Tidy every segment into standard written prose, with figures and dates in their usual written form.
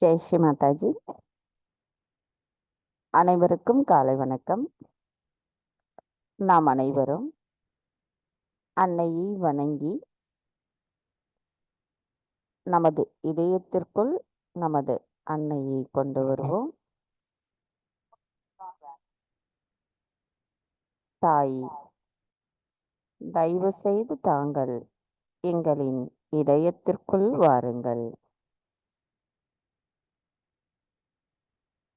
ஜெய் ஸ்ரீ மாதாஜி. அனைவருக்கும் காலை வணக்கம். நாம் அனைவரும் அன்னையை வணங்கி நமது இதயத்திற்குள் நமது அன்னையை கொண்டு வருவோம். தாய், தயவு செய்து தாங்கள் எங்களின் இதயத்திற்குள் வாருங்கள்.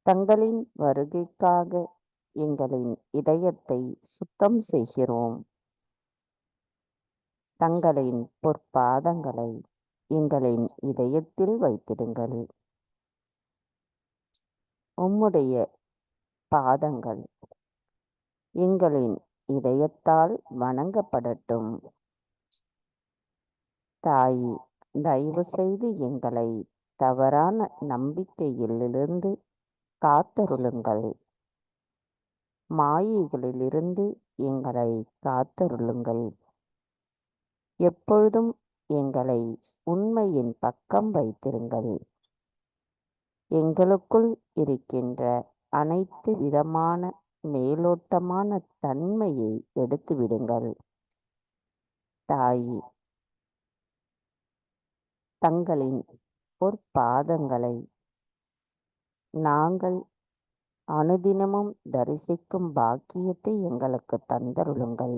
தங்களின் வருகைக்காக எங்களின் இதயத்தை சுத்தம் செய்கிறோம். தங்களின் பொற்பாதங்களை எங்களின் இதயத்தில் வைத்திடுங்கள். உம்முடைய பாதங்கள் எங்களின் இதயத்தால் வணங்கப்படட்டும். தாய், தயவு செய்து எங்களை தவறான நம்பிக்கையிலிருந்து காத்தருளுங்கள். மாயைகளிலிருந்து எங்களை காத்தருளுங்கள். எப்பொழுதும் எங்களை உண்மையின் பக்கம் வைத்திருங்கள். எங்களுக்குள் இருக்கின்ற அனைத்து விதமான மேலோட்டமான தன்மையை எடுத்துவிடுங்கள். தாய், தங்களின் பொற்பாதங்களை நாங்கள் அனுதினமும் தரிசிக்கும் பாக்கியத்தை எங்களுக்கு தந்தருளுங்கள்.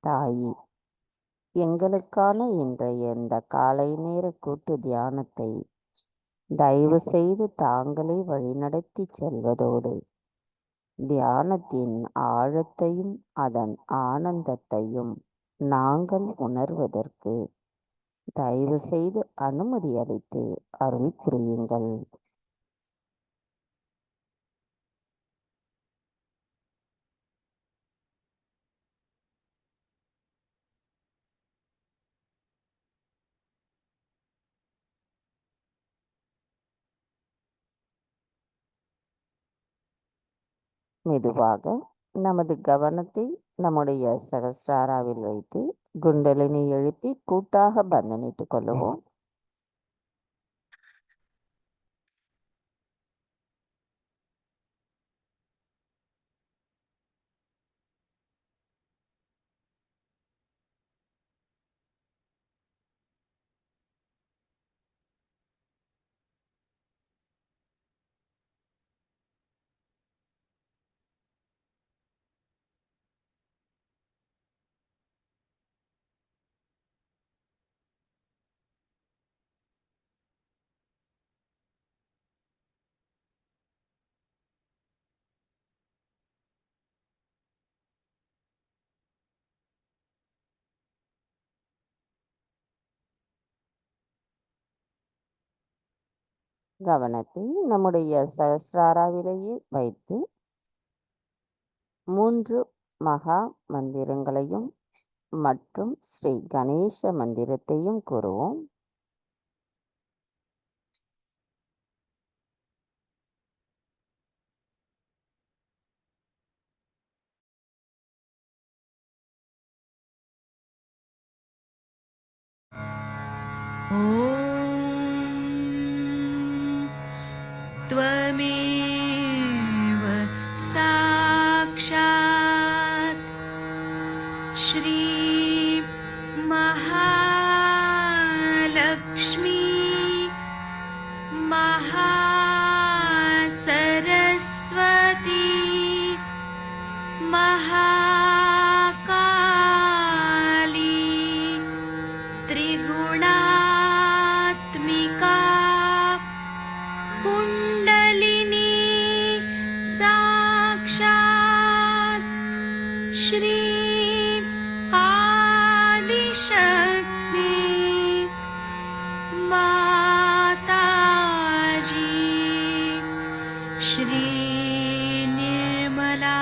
தாய், எங்களுக்கான இன்றைய இந்த காலை நேர கூட்டு தியானத்தை தயவு செய்து தாங்களே வழிநடத்தி செல்வதோடு தியானத்தின் ஆழத்தையும் அதன் ஆனந்தத்தையும் நாங்கள் உணர்வதற்கு தயவு செய்து அனுமதி அளித்து அருள் புரியுங்கள். மெதுவாக நமது கவனத்தை நம்முடைய சகஸ்ராராவில் வைத்து குண்டலினி எழுப்பி கூட்டாக பந்தனிட்டுக் கொள்ளுவோம். கவனத்தை நம்முடைய சகஸ்ராராவிலேயே வைத்து 3 மகா மந்திரங்களையும் மற்றும் ஸ்ரீ கணேச மந்திரத்தையும் கூறுவோம். त्वमेव साक्षात् श्री महालक्ष्मी महासरस्वती महाकाली त्रिगुणात्मिका कुण्डलिनी साक्षात् श्री आदिशक्ति माताजी श्री निर्मला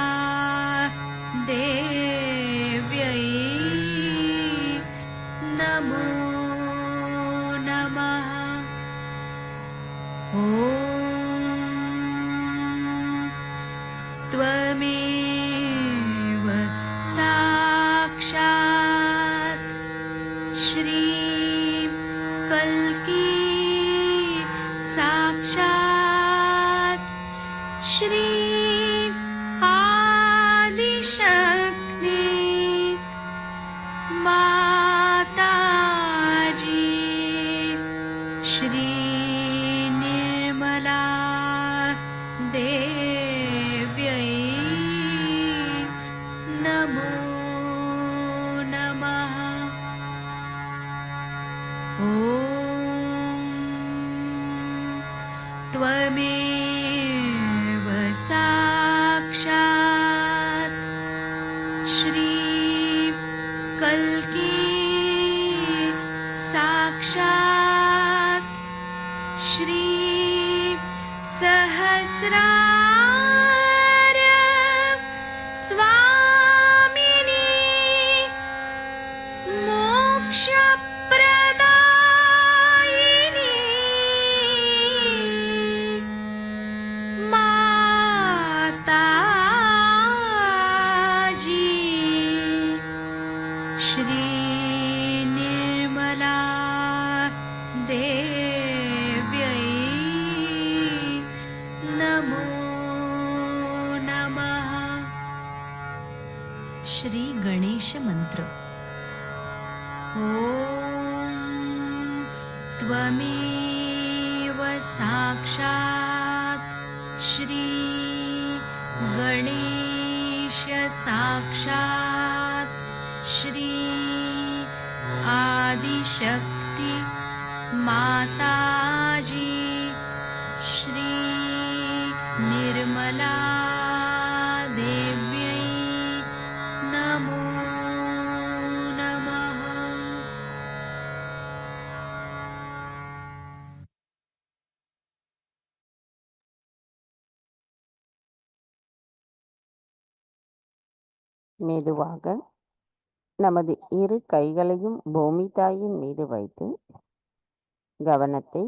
देव्यै नमो नमः। ॐ त्वमेव साक्षात् श्री कल्की साक्षात् श्री आदिशक्ति माताजी श्री निर्मला देव्यै नमो नमः। ॐ त्वमेव साक्षात् श्री कल्की साक्षात् श्री सहस्रार स्वामिनी मोक्षप्रदायिनी माताजी श्री निर्मला देव्यै नमो नमः। श्री गणेश मंत्र। ॐ त्वमेव साक्षात् श्री गणेश साक्षात् श्री आदिशक्ति माताजी श्री निर्मला देव्यै नमो नमः। மெதுவாக நமது இரு கைகளையும் பூமி தாயின் மீது வைத்து கவனத்தை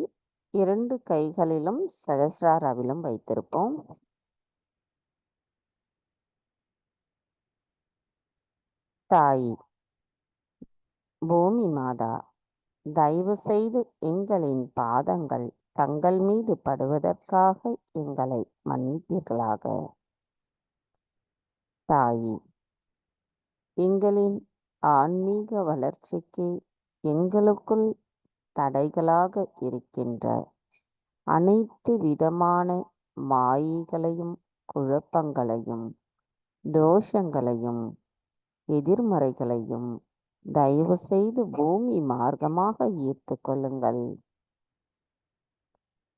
2 கைகளிலும் சகஸ்ராராவிலும் வைத்திருப்போம். தாயி பூமி மாதா, தயவு செய்து எங்களின் பாதங்கள் தங்கள் மீது படுவதற்காக எங்களை மன்னிப்பீர்களாக. தாயி, எங்களின் ஆன்மீக வளர்ச்சிக்கு எங்களுக்குள் தடைகளாக இருக்கின்ற அனைத்து விதமான மாயைகளையும் குழப்பங்களையும் தோஷங்களையும் எதிர்மறைகளையும் தயவு செய்து பூமி மார்க்கமாக ஈர்த்து கொள்ளுங்கள்.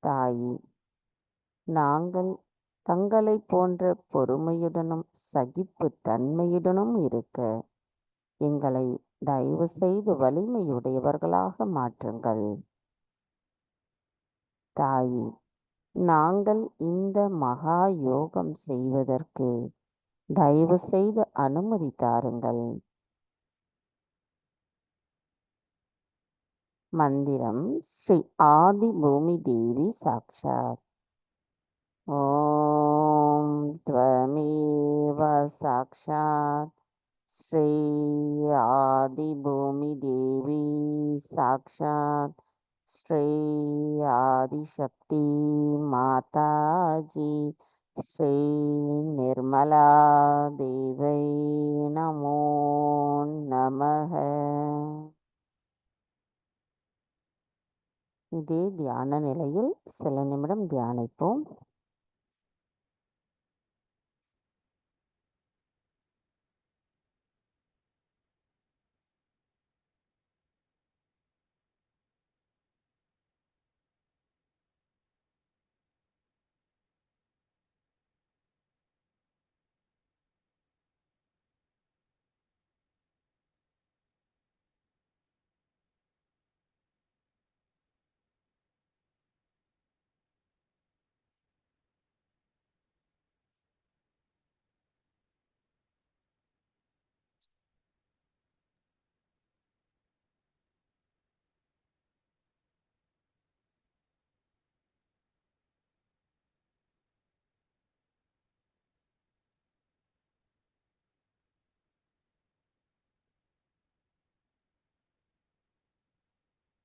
தாயி, நாங்கள் தங்களை போன்ற பொறுமையுடனும் சகிப்பு தன்மையுடனும் இருக்க எங்களை தயவு செய்து வலிமையுடையவர்களாக மாற்றுங்கள். தாயி, நாங்கள் இந்த மகா யோகம் செய்வதற்கு தயவு செய்து அனுமதி தாருங்கள். மந்திரம் ஸ்ரீ ஆதி பூமி தேவி சாக்ஷாத். ஓம் த்வமேவ சாக்ஷாத் ஸ்ரீ ஆதி பூமி தேவி சாக்ஷாத் ஸ்ரீ ஆதிசக்தி மாதாஜி ஸ்ரீ நிர்மலா தேவை நமோ நமக. இதே தியான நிலையில் சில நிமிடம் தியானிப்போம்.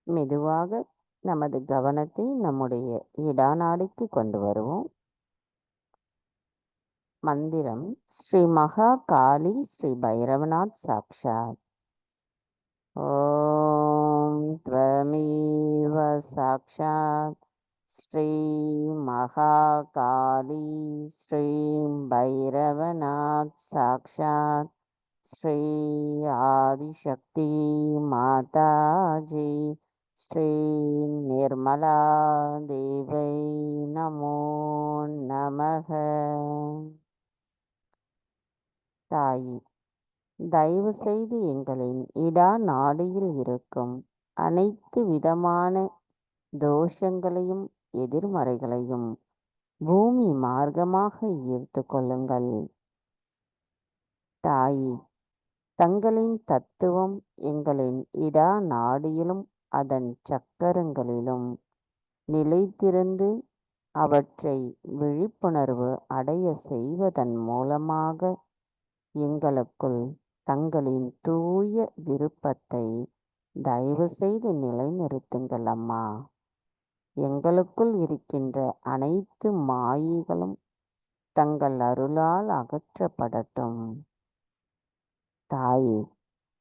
மெதுவாக நமது கவனத்தை நம்முடைய இடாநாடிக்கு கொண்டு வருவோம். மந்திரம் ஸ்ரீ மகா காளி ஸ்ரீ பைரவநாத் சாக்ஷாத். ஓம் த்வமேவ சாக்ஷாத் ஸ்ரீ மகா காளி ஸ்ரீ பைரவநாத் சாக்ஷாத் ஸ்ரீ ஆதிசக்தி மாதாஜி ஸ்ரீ நிர்மலா தேவை நமோ நமக. தாயி, தயவு செய்து எங்களின் இடா நாடியில் இருக்கும் அனைத்து விதமான தோஷங்களையும் எதிர்மறைகளையும் பூமி மார்க்கமாக ஈர்த்து கொள்ளுங்கள். தாயி, தங்களின் தத்துவம் எங்களின் இடா நாடியிலும் அதன் சக்கரங்களிலும் நிலைத்திருந்து அவற்றை விழிப்புணர்வு அடைய செய்வதன் மூலமாக எங்களுக்குள் தங்களின் தூய விருப்பத்தை தயவு செய்து நிலைநிறுத்துங்கள் அம்மா. எங்களுக்குள் இருக்கின்ற அனைத்து மாயைகளும் தங்கள் அருளால் அகற்றப்படட்டும். தாயே,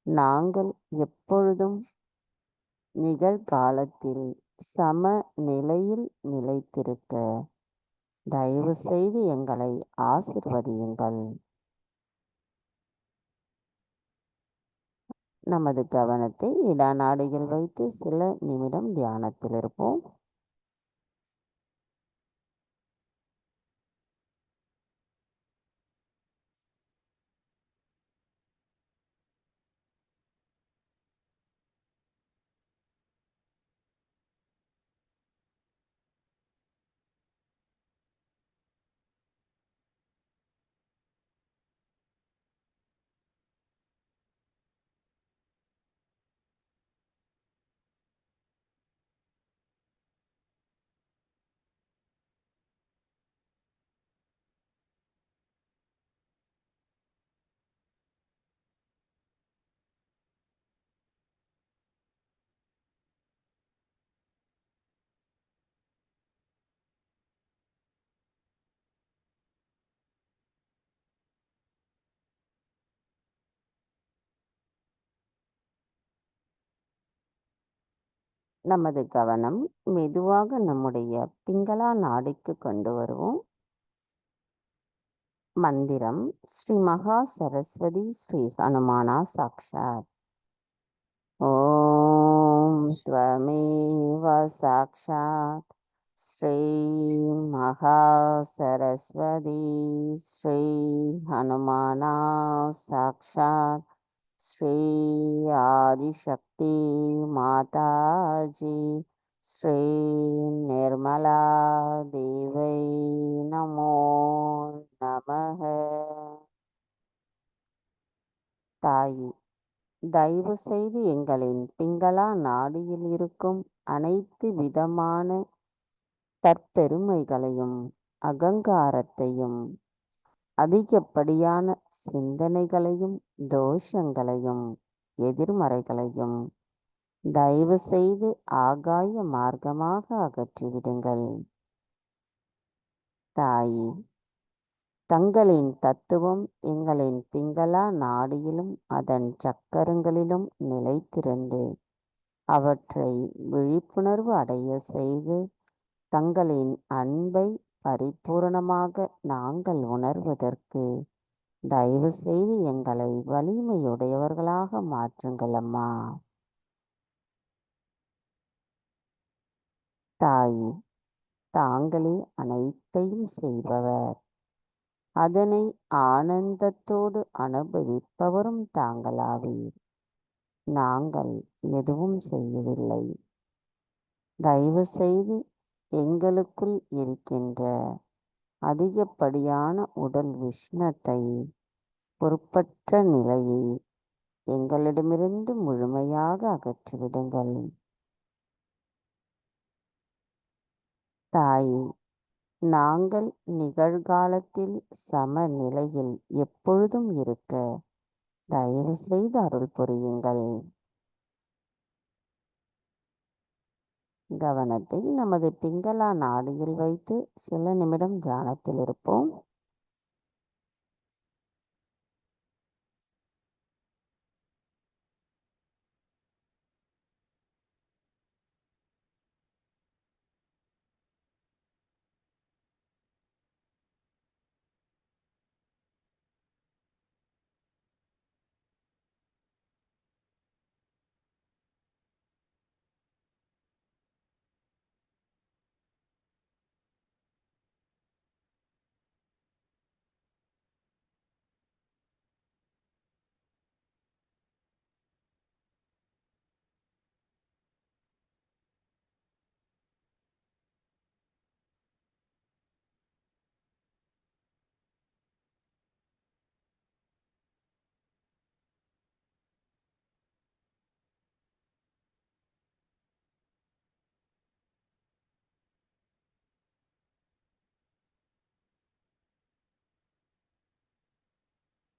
நாங்கள் எப்பொழுதும் நிகழ்காலத்தில் சம நிலையில் நிலைத்திருக்க தயவு செய்து எங்களை ஆசிர்வதியுங்கள். நமது கவனத்தை இடாநாடியில் வைத்து சில நிமிடம் தியானத்தில் இருப்போம். நமது கவனம் மெதுவாக நம்முடைய பிங்களா நாடிக்கு கொண்டு வருவோம். மந்திரம் ஸ்ரீ மகா சரஸ்வதி ஸ்ரீ ஹனுமானா சாக்ஷாத். ஓம் த்வமேவ சாக்ஷாத் ஸ்ரீ மகா சரஸ்வதி ஸ்ரீ ஹனுமானா சாக்ஷாத் ஸ்ரீ ஆதிசக்தி மாதாஜி ஸ்ரீ நிர்மலா தேவை நமோ நமः. தாயி, தயவு செய்து எங்களின் பிங்களா நாடியில் இருக்கும் அனைத்து விதமான தற்பெருமைகளையும் அகங்காரத்தையும் அதிகப்படியான சிந்தனைகளையும் தோஷங்களையும் எதிர்மறைகளையும் தயவு செய்து ஆகாய மார்க்கமாக அகற்றிவிடுங்கள். தாயி, தங்களின் தத்துவம் எங்களின் பிங்களா நாடியிலும் அதன் சக்கரங்களிலும் நிலைத்திருந்து அவற்றை விழிப்புணர்வு அடைய செய்து தங்களின் அன்பை பரிபூரணமாக நாங்கள் உணர்வதற்கு தயவு செய்து எங்களை வலிமையுடையவர்களாக மாற்றுங்கள் அம்மா. தாயி, தாங்களே அனைத்தையும் செய்பவர், அதனை ஆனந்தத்தோடு அனுபவிப்பவரும் தாங்களாவீர். நாங்கள் எதுவும் செய்யவில்லை. தயவு செய்து எங்களுக்குள் இருக்கின்ற அதிகப்படியான உடல் உஷ்ணத்தை, பொறுப்பற்ற நிலையை எங்களிடமிருந்து முழுமையாக அகற்றிவிடுங்கள். தாயே, நாங்கள் நிகழ்காலத்தில் சமநிலையில் எப்பொழுதும் இருக்க தயவு செய்து அருள் புரியுங்கள். கவனத்தை நமது பிங்களா நாடியில் வைத்து சில நிமிடம் தியானத்தில் இருப்போம்.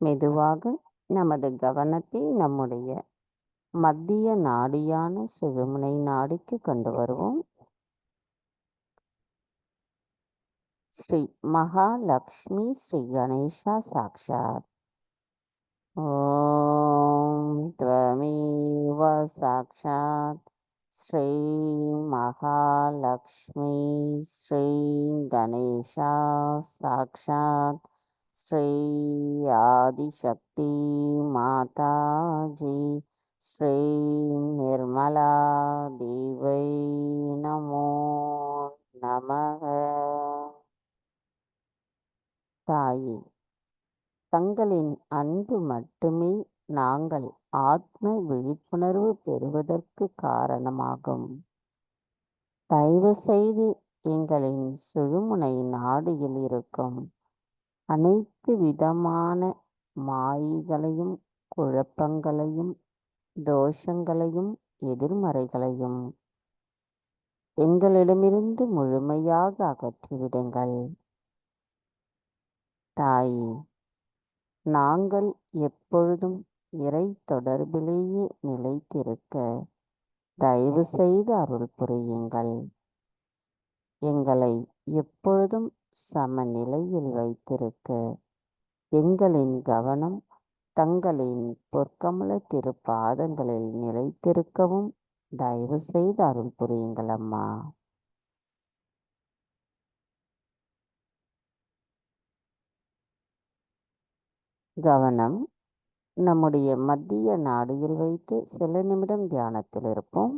மெதுவாக நமது கவனத்தை நம்முடைய மத்திய நாடியான சுழுமுனை நாடிக்கு கொண்டு வருவோம். ஸ்ரீ மகாலக்ஷ்மி ஸ்ரீ கணேஷா சாக்ஷாத். ஓம் த்வமேவ சாக்ஷாத் ஸ்ரீ மகாலக்ஷ்மி ஸ்ரீ கணேஷா சாக்ஷாத் ஸ்ரீ ஆதிசக்தி மாதாஜி ஸ்ரீ நிர்மலா தேவை நமோ நமः. தாயே, தங்களின் அன்பு மட்டுமே நாங்கள் ஆத்ம விழிப்புணர்வு பெறுவதற்கு காரணமாகும். தயவு செய்து எங்களின் சுழுமுனை நாடியில் இருக்கும் அனைத்து விதமான மாயைகளையும் குழப்பங்களையும் தோஷங்களையும் எதிர்மறைகளையும் எங்களிடமிருந்து முழுமையாக அகற்றிவிடுங்கள். தாயே, நாங்கள் எப்பொழுதும் இறை தொடர்பிலேயே நிலைத்திருக்க தயவு செய்து அருள் புரியுங்கள். எங்களை எப்பொழுதும் சமநிலையில் வைத்திருக்க எங்களின் கவனம் தங்களின் பொற்கமல திருப்பாதங்களில் நிலைத்திருக்கவும் தயவு செய்து அருள் புரியுங்கள் அம்மா. கவனம் நம்முடைய மத்திய நாடியில் வைத்து சில நிமிடம் தியானத்தில் இருப்போம்.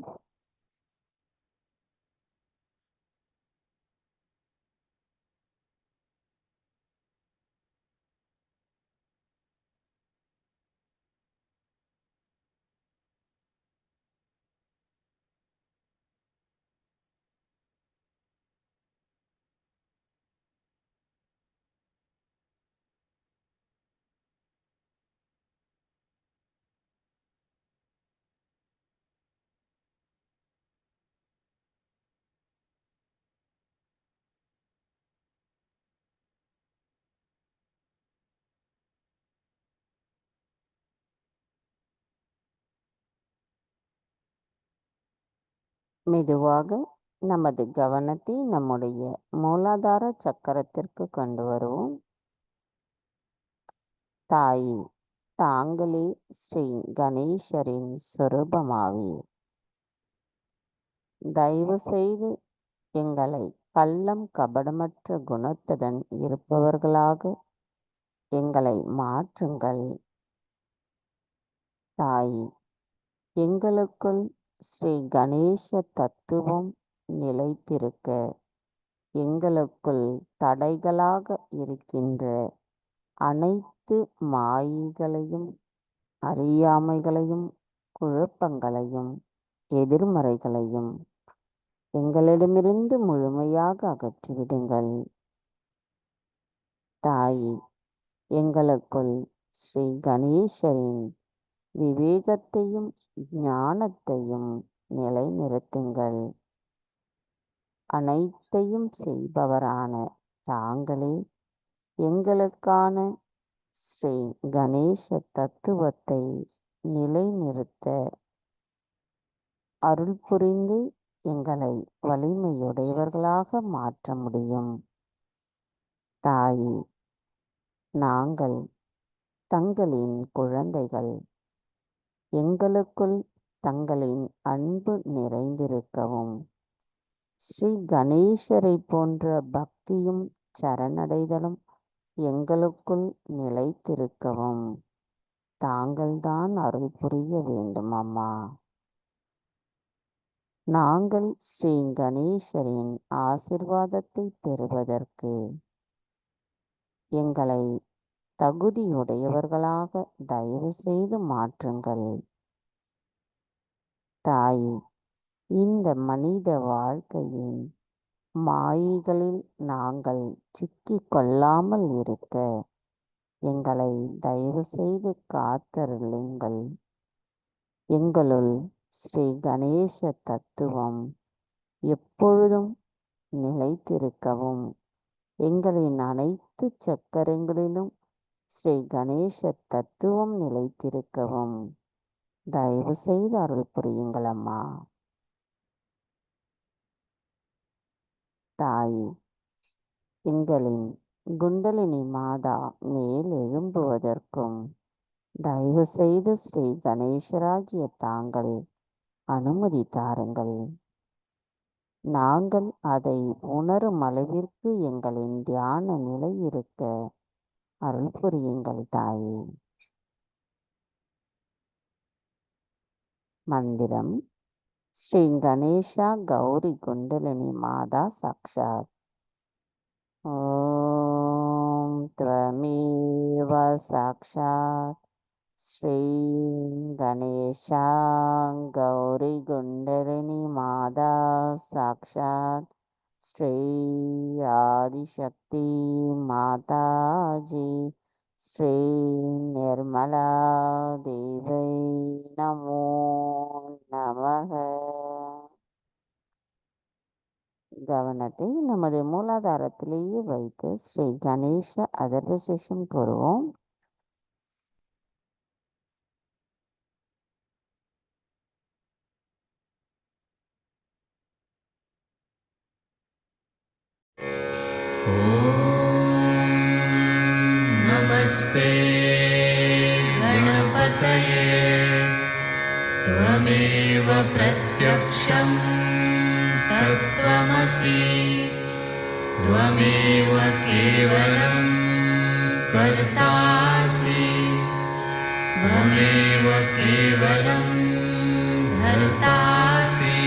மெதுவாக நமது கவனத்தை நம்முடைய மூலாதார சக்கரத்திற்கு கொண்டு வருவோம். தாயே, தாங்களே ஸ்ரீ கணேசரின் சொரூபமாவீர். தயவு செய்து எங்களை கள்ளம் கபடமற்ற குணத்துடன் இருப்பவர்களாக எங்களை மாற்றுங்கள். தாயே, எங்களுக்குள் ஸ்ரீ கணேச தத்துவம் நிலைத்திருக்க எங்களுக்குள் தடைகளாக இருக்கின்ற அனைத்து மாயைகளையும், அறியாமைகளையும், குழப்பங்களையும், எதிர்மறைகளையும் எங்களிடமிருந்து முழுமையாக அகற்றிவிடுங்கள். தாயே, எங்களுக்குள் ஸ்ரீ கணேசரின் விவேகத்தையும் ஞானத்தையும் நிலைநிறுத்துங்கள். அனைத்தையும் செய்பவரான தாங்களே எங்களுக்கான ஸ்ரீ கணேச தத்துவத்தை நிலைநிறுத்த அருள் புரிந்து எங்களை வலிமையுடையவர்களாக மாற்ற முடியும். தாயே, நாங்கள் தங்களின் குழந்தைகள். எங்களுக்குள் தங்களின் அன்பு நிறைந்திருக்கவும், ஸ்ரீ கணேசரை போன்ற பக்தியும் சரணடைதலும் எங்களுக்குள் நிலைத்திருக்கவும் தாங்கள்தான் அருள் புரிய வேண்டும் அம்மா. நாங்கள் ஸ்ரீ கணேசரின் ஆசிர்வாதத்தை பெறுவதற்கு எங்களை தகுதியுடையவர்களாக தயவு செய்து மாற்றுங்கள். தாயே, இந்த மனித வாழ்க்கையின் மாயைகளில் நாங்கள் சிக்கிக் கொள்ளாமல் இருக்க எங்களை தயவு செய்து காத்தருளுங்கள். எங்களுள் ஸ்ரீ கணேச தத்துவம் எப்பொழுதும் நிலைத்திருக்கவும், எங்களின் அனைத்து சக்கரங்களிலும் ஸ்ரீ கணேச தத்துவம் நிலைத்திருக்கவும் தயவு செய்து அருள் புரியுங்கள் அம்மா. தாயே, எங்களின் குண்டலினி மாதா மேல் எழும்புவதற்கும் தயவு செய்து ஸ்ரீ கணேசராகிய தாங்கள் அனுமதி தாருங்கள். நாங்கள் அதை உணரும் அளவிற்கு எங்களின் தியான நிலை இருக்க அருள் புரியுங்கள் தாயே. மந்திரம்: ஸ்ரீ கணேசா கௌரி குண்டலினி மாதா சாக்ஷாத். ஓம் த்வமேவ சாக்ஷாத் ஸ்ரீ கணேசா கௌரி குண்டலினி மாதா சாக்ஷாத் ஸ்ரீ ஆதிசக்தி மாதாஜி ஸ்ரீ நிர்மலா தேவை நமோ நமக. கவனத்தை நமது மூலாதாரத்திலேயே வைத்து ஸ்ரீ கணேச அதர்வசேஷம் கூறுவோம். नमस्ते गणपतये त्वमेव प्रत्यक्षं तत्त्वमसि त्वमेव केवलं कर्तासि त्वमेव केवलं धर्तासि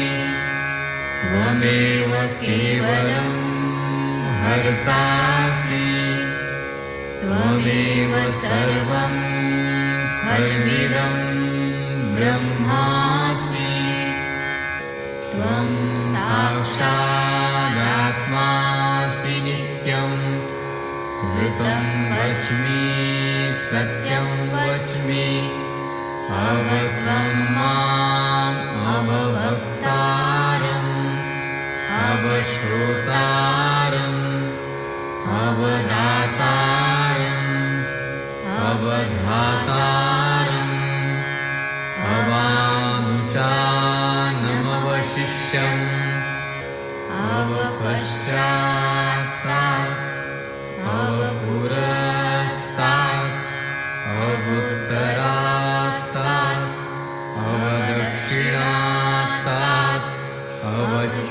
त्वमेव केवलं हर्तासि त्वमेव सर्वं खल्विदं ब्रह्मासि त्वं साक्षादात्मासि नित्यं ऋतं वच्मि सत्यं वच्मि अवत्वं माम् अववक्तारम् अवश्रोतारम् अवदातारम् अवधातारम् अवानुचानमवशिष्यम् अवपश्चात्तात् अवपुरस्तात् अवुत्तरात्तात् अवदक्षिणात्तात् अवचोर्ध्वात्तात्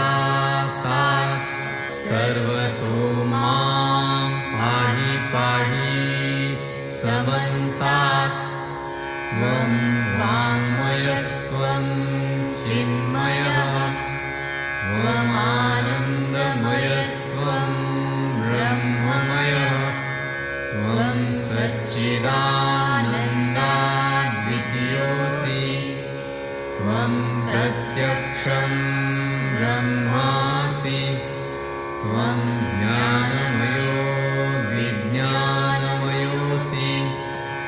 अवाधरात्तात् सर्वतो मां पाहि पाहि समन्तात् त्वं वाङ्मयस्त्वं चिन्मयः त्वमानन्दमयस्त्वं ब्रह्ममयः त्वं सच्चिदानन्दाद्वितीयोऽसि त्वं प्रत्यक्षं ब्रह्मासि त्वं ज्ञानमयो विज्ञानमयोऽसि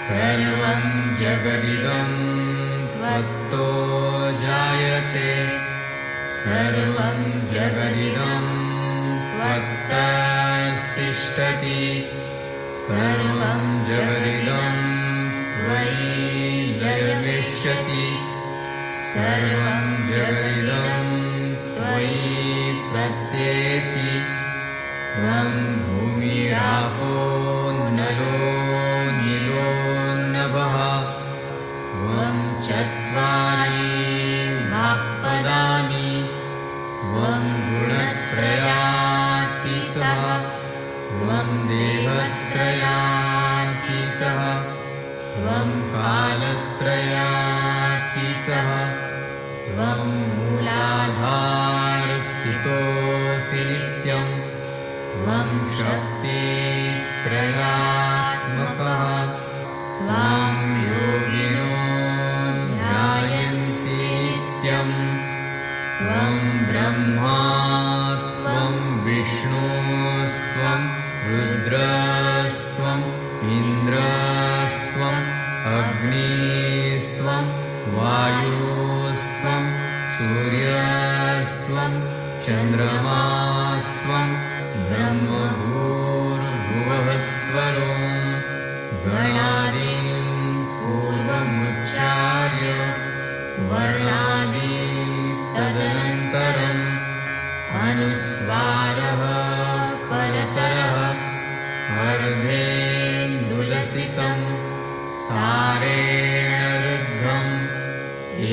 सर्वं जगदिदं त्वत्तो जायते सर्वं जगदिदं त्वत्तस्तिष्ठति सर्वं जगदिदं त्वयि लयमिष्यति सर्वं जगदिदं त्वयि प्रत्येति त्वं भूमिरापो नलो नीलो नभः त्वं चत्वारि वाक्पदानि त्वं गुणत्रयातीतः त्वं देवत्रयातीतः त्वं कालत्रयातीतः त्वं मूलाधारस्थितोऽसि नित्यं त्वं शक्तित्रयात्मकः त्वां योगिनो ध्यायन्ति नित्यं त्वं ब्रह्मा त्वं विष्णुस्त्वं रुद्रस्त्वम् इन्द्रस्त्वम् अग्निस्त्वं वायुस्त्वं सूर्यस्त्वं चन्द्रमास्त्वं ब्रह्मभूर्भुवःस्वरो गणादीन् पूर्वमुच्चार्य वर्णादि तदनन्तरम् अनुस्वारः परतरः अर्धेन्दुलसितं तारेण रुद्धम्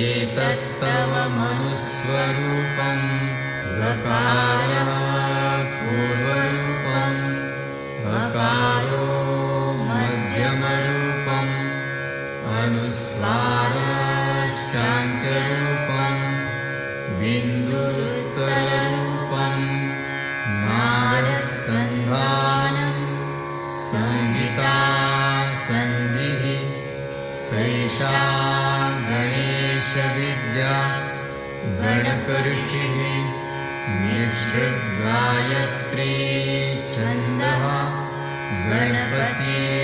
एतत्तव मनुस्वरूपं गकारः पूर्वरूपम् अकारो मध्यमरूपम् अनुस्वारश्चान्त्यरूपम् बिन्दुरुत्तररूपम् नादसन्धानम् संहिता सन्धिः सैषा गणेशविद्या गणकऋषिः निक्षृद्गायत्री छन्दः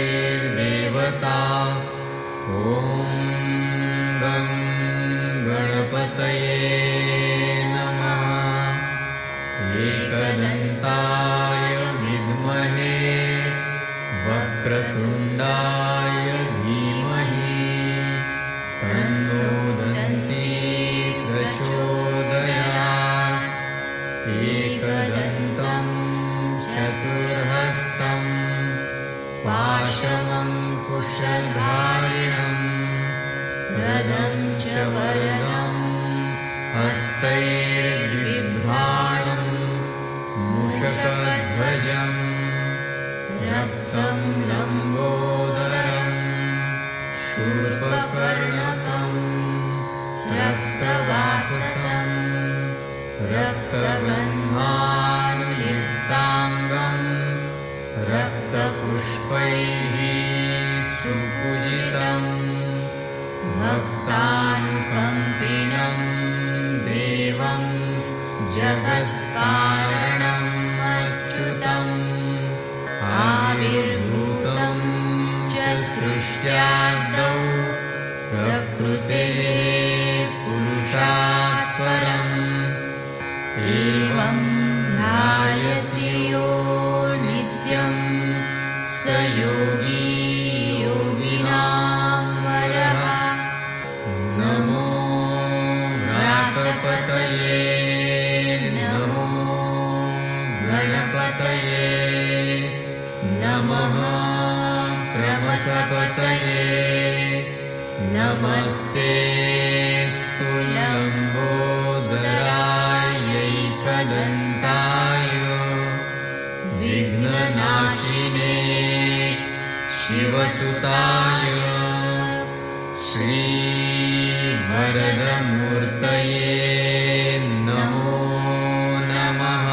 गणपतिर्देवता ॐ गं गणपतये नमः एकदन्ताय विद्महे वक्रतुण्डाय धीमहि तन्नो दन्ती प्रचोदयात् एकदन्तं चतुर्हस्तं पाशमङ्कुशं च वरदं हस्तैर्बिभ्राणं मूषकध्वजं रक्तं लम्बोदरं शूर्पकर्णकं रक्तवाससं रक्तगन्धानुलिप्ताङ्गं रक्तपुष्पैः सुपूजितं भक्तानुकम्पिनं देवं जगत्कारणम् अच्युतम् आविर्भूतं च सृष्ट्यादौ प्रकृतेः पुरुषात् परम् एवं ध्यायति यो नित्यं स योगी योगिनां वरः। नमो व्रातपतये नमो गणपतये नमः प्रमथपतये नमस्ते स्तुलम्बोदरायैकदन्ताय विघ्ननाशिने शिवसुताय श्रीवरदमूर्तये नमो नमः।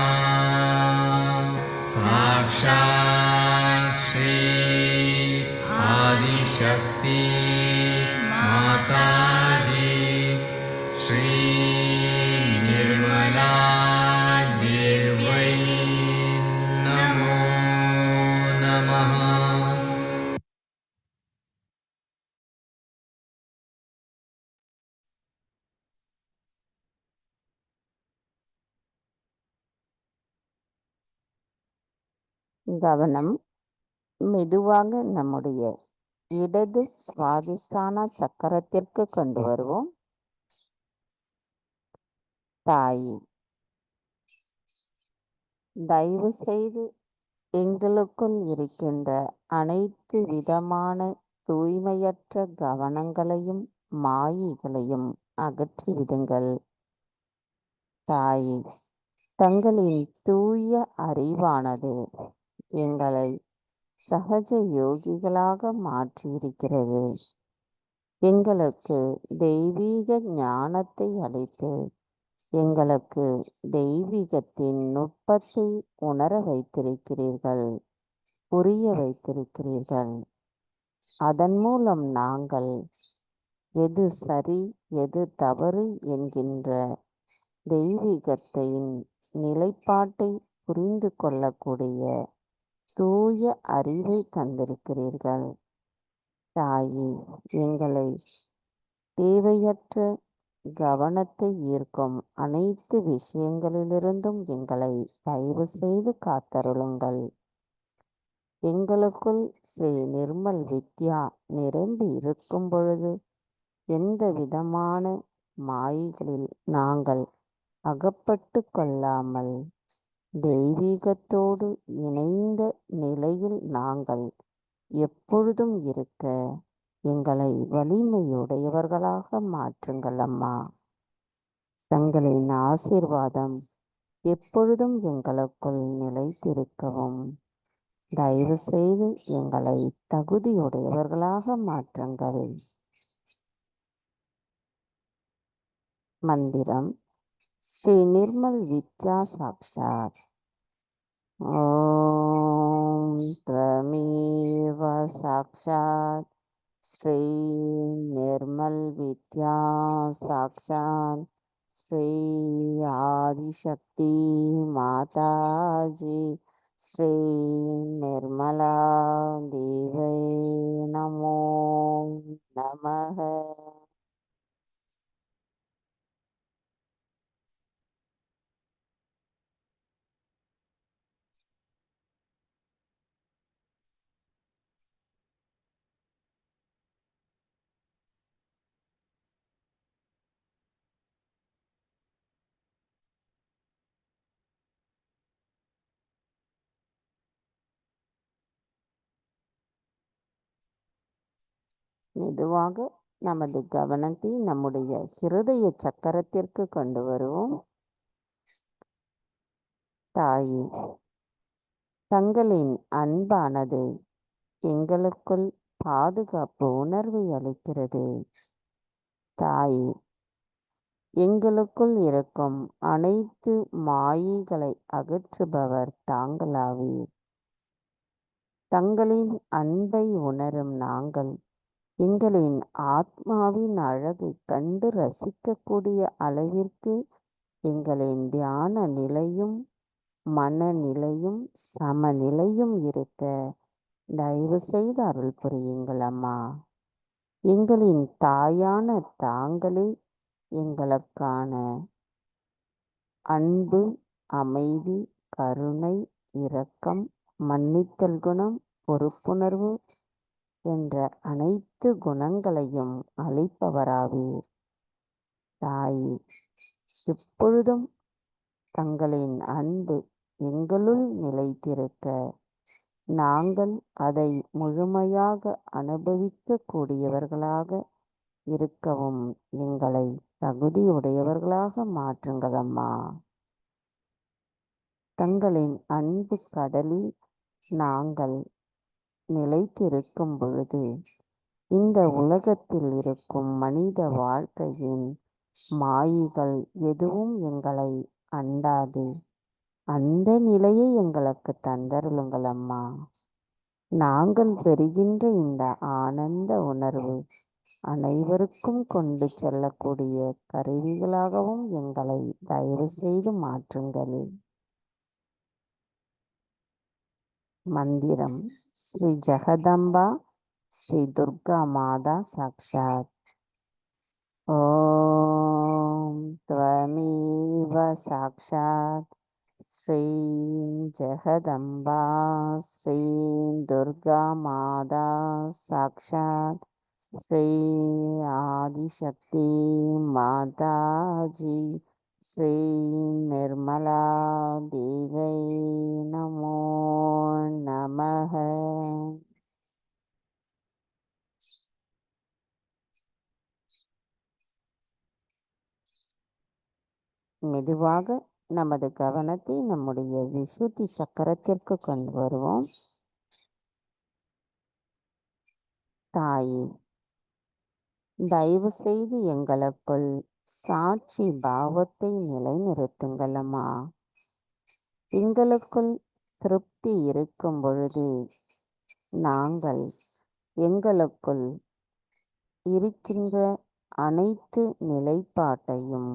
साक्षात् श्री आदिशक्ति माताजी श्री निर्मला देव्यै नमो नमः। கவனம் மெதுவாக நம்முடைய இடது சுவாதிஷ்டான சக்கரத்திற்கு கொண்டு வருவோம். தாயி, தயவு செய்து எங்களுக்குள் இருக்கின்ற அனைத்து விதமான தூய்மையற்ற கவனங்களையும் மாயைகளையும் அகற்றிவிடுங்கள். தாயி, தங்களின் தூய அறிவானது எங்களை சகஜ யோகிகளாக மாற்றியிருக்கிறது. எங்களுக்கு தெய்வீக ஞானத்தை அளித்து எங்களுக்கு தெய்வீகத்தின் நுட்பத்தை உணர வைத்திருக்கிறீர்கள், புரிய வைத்திருக்கிறீர்கள். அதன் மூலம் நாங்கள் எது சரி எது தவறு என்கின்ற தெய்வீகத்தின் நிலைப்பாட்டை புரிந்து கொள்ளக்கூடிய தூய அறிவை தந்திருக்கிறீர்கள். தாயி, எங்களை தேவையற்ற கவனத்தை ஈர்க்கும் அனைத்து விஷயங்களிலிருந்தும் எங்களை தயவு செய்து காத்தருளுங்கள். எங்களுக்குள் ஸ்ரீ நிர்மல் வித்யா நிரம்பி இருக்கும் பொழுது எந்த விதமான மாயைகளில் நாங்கள் அகப்பட்டு கொள்ளாமல் தெய்வீகத்தோடு இணைந்த நிலையில் நாங்கள் எப்பொழுதும் இருக்க எங்களை வலிமையுடையவர்களாக மாற்றுங்கள் அம்மா. தங்களின் ஆசீர்வாதம் எப்பொழுதும் எங்களுக்குள் நிலைத்திருக்கவும் தயவு செய்து எங்களை தகுதியுடையவர்களாக மாற்றுங்கள். மந்திரம் ஸ்ரீ நிர்மல் வித்யா சாக்ஷாத். ஓம் த்வமேவ சாக்ஷாத் ஸ்ரீ நிர்மல் வித்யா சாக்ஷாத் ஸ்ரீ ஆதிசக்தி மாதாஜி ஸ்ரீ நிர்மலா தேவை நமோ நமः. மெதுவாக நமது கவனத்தை நம்முடைய ஹிருதய சக்கரத்திற்கு கொண்டு வருவோம். தாயே, தங்களின் அன்பானது எங்களுக்குள் பாதுகாப்பு உணர்வை அளிக்கிறது. தாயே, எங்களுக்குள் இருக்கும் அனைத்து மாயைகளை அகற்றுபவர் தாங்களாவீர். தங்களின் அன்பை உணரும் நாங்கள் எங்களின் ஆத்மாவின் அழகை கண்டு ரசிக்கக்கூடிய அளவிற்கு எங்களின் தியான நிலையும் மனநிலையும் சமநிலையும் இருக்க தயவு செய்து அருள் புரியுங்கள் அம்மா. எங்களின் தாயான தாங்களே எங்களுக்கான அன்பு, அமைதி, கருணை, இரக்கம், மன்னித்தல் குணம், பொறுப்புணர்வு என்ற அனைத்து குணங்களையும் அளிப்பவராவீர். தாயே, எப்பொழுதும் தங்களின் அன்பு எங்களுள் நிலைத்திருக்க நாங்கள் அதை முழுமையாக அனுபவிக்கக்கூடியவர்களாக இருக்கவும் எங்களை தகுதியுடையவர்களாக மாற்றுங்கள் அம்மா. தங்களின் அன்பு கடலில் நாங்கள் நிலைத்திருக்கும் பொழுது இந்த உலகத்தில் இருக்கும் மனித வாழ்க்கையின் மாயைகள் எதுவும் எங்களை அண்டாது. அந்த நிலையை எங்களுக்கு தந்தருளுங்கள் அம்மா. நாங்கள் பெறுகின்ற இந்த ஆனந்த உணர்வு அனைவருக்கும் கொண்டு செல்லக்கூடிய கருவிகளாகவும் எங்களை தயவு செய்து மாற்றுங்கள். மந்திரம் ஸ்ரீ ஜெகதம்பா ஸ்ரீ துர்கா மாதா சாக்ஷாத். ஓம் த்வமேவ சாக்ஷாத் ஸ்ரீ ஜெகதம்பா ஸ்ரீ துர்கா மாதா சாக்ஷாத் ஸ்ரீ ஆதிசக்தி மாதாஜி ஸ்ரீ நிர்மலா தேவை நமோ நமः. மெதுவாக நமது கவனத்தை நம்முடைய விசுத்தி சக்கரத்திற்கு கொண்டு வருவோம். தாயே, தயவு செய்து எங்களுக்குள் சாட்சி பாவத்தை நிலைநிறுத்துங்கள் அம்மா. எங்களுக்குள் திருப்தி இருக்கும் பொழுது நாங்கள் எங்களுக்குள் இருக்கின்ற அனைத்து நிலைப்பாட்டையும்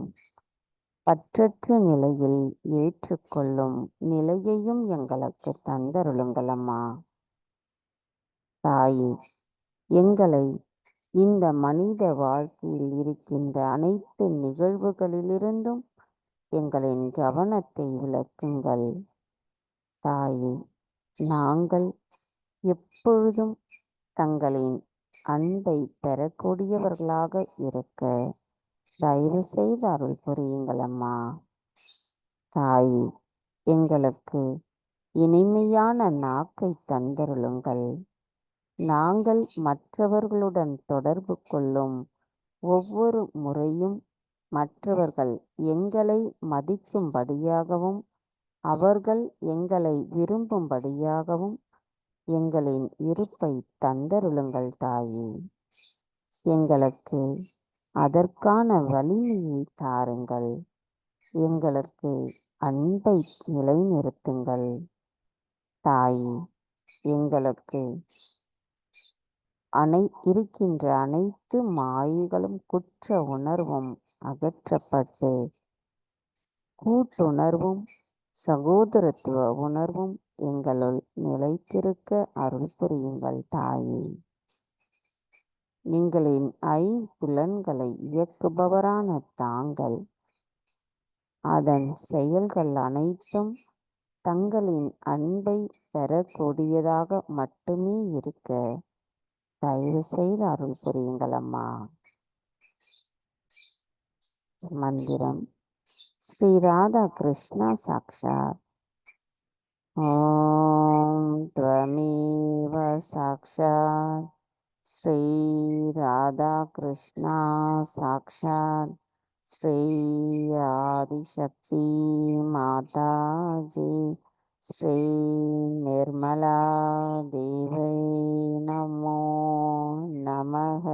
பற்றற்ற நிலையில் ஏற்றுக்கொள்ளும் நிலையையும் எங்களுக்கு தந்தருளுங்கள் அம்மா. தாயே, எங்களை இந்த மனித வாழ்க்கையில் இருக்கின்ற அனைத்து நிகழ்வுகளிலிருந்தும் எங்களின் கவனத்தை விலக்குங்கள். தாயே, நாங்கள் எப்பொழுதும் தங்களின் அன்பை பெறக்கூடியவர்களாக இருக்க தயவு செய்து அருள் புரியுங்கள் அம்மா. தாயே, எங்களுக்கு இனிமையான நாக்கை தந்தருளுங்கள். நாங்கள் மற்றவர்களுடன் தொடர்பு கொள்ளும் ஒவ்வொரு முறையும் மற்றவர்கள் எங்களை மதிக்கும்படியாகவும் அவர்கள் எங்களை விரும்பும்படியாகவும் எங்களின் இருப்பை தந்தருளுங்கள் தாயே. எங்களுக்கு அதற்கான வலிமையை தாருங்கள். எங்களுக்கு அன்பை நிலைநிறுத்துங்கள். தாயே, எங்களுக்கு இருக்கின்ற அனைத்து மாயைகளும் குற்ற உணர்வும் அகற்றப்பட்டு கூட்டுணர்வும் சகோதரத்துவ உணர்வும் எங்களுள் நிலைத்திருக்க அருள் புரியுங்கள் தாயே. எங்களின் ஐம்புலன்களை இயக்குபவரான தாங்கள் அதன் செயல்கள் அனைத்தும் தங்களின் அன்பை பெறக்கூடியதாக மட்டுமே இருக்க தயவு செய்து அருள் புரியுங்கள் அம்மா. மந்திரம் ஸ்ரீ ராதா கிருஷ்ணா சாக்ஷாத். ஓம் த்வமேவ சாக்ஷாத் ஸ்ரீ ராதா கிருஷ்ணா சாக்ஷாத் ஸ்ரீ ஆதிசக்தி மாதாஜி ஸ்ரீ நிர்மலா தேவை நமோ நமக.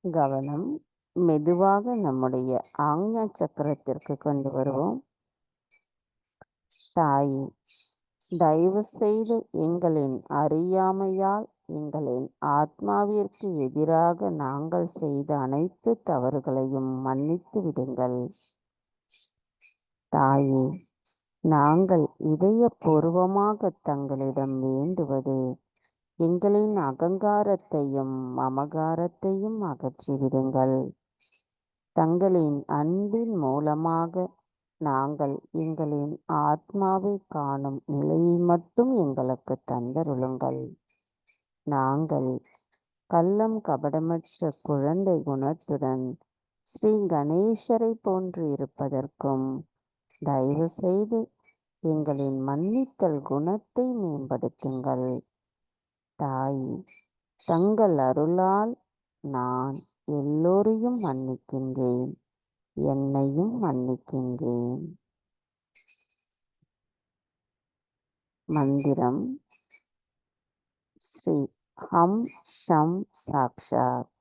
கவனம் மெதுவாக நம்முடைய ஆக்ஞா சக்கரத்திற்கு கொண்டு வருவோம். தாய், தயவு செய்து எங்களின் அறியாமையால் எங்களின் ஆத்மாவிற்கு எதிராக நாங்கள் செய்த அனைத்து தவறுகளையும் மன்னித்து விடுங்கள். தாயே, நாங்கள் இதயபூர்வமாக தங்களிடம் வேண்டுவது எங்களின் அகங்காரத்தையும் மமகாரத்தையும் அகற்றிவிடுங்கள். தங்களின் அன்பின் மூலமாக நாங்கள் எங்களின் ஆத்மாவை காணும் நிலையை மட்டும் எங்களுக்கு தந்தருளுங்கள். நாங்கள் கள்ளம் கபடமற்ற குழந்தை குணத்துடன் ஸ்ரீ கணேசரை போன்று இருப்பதற்கும் தயவு செய்து எங்களின் மன்னித்தல் குணத்தை மேம்படுத்துங்கள். தாய், தங்கள் அருளால் நான் எல்லோரையும் மன்னிக்கின்றேன், என்னையும் மன்னிக்கின்றேன். மந்திரம் ஸ்ரீ ஹம் ஷம் சாக்ஷாத்.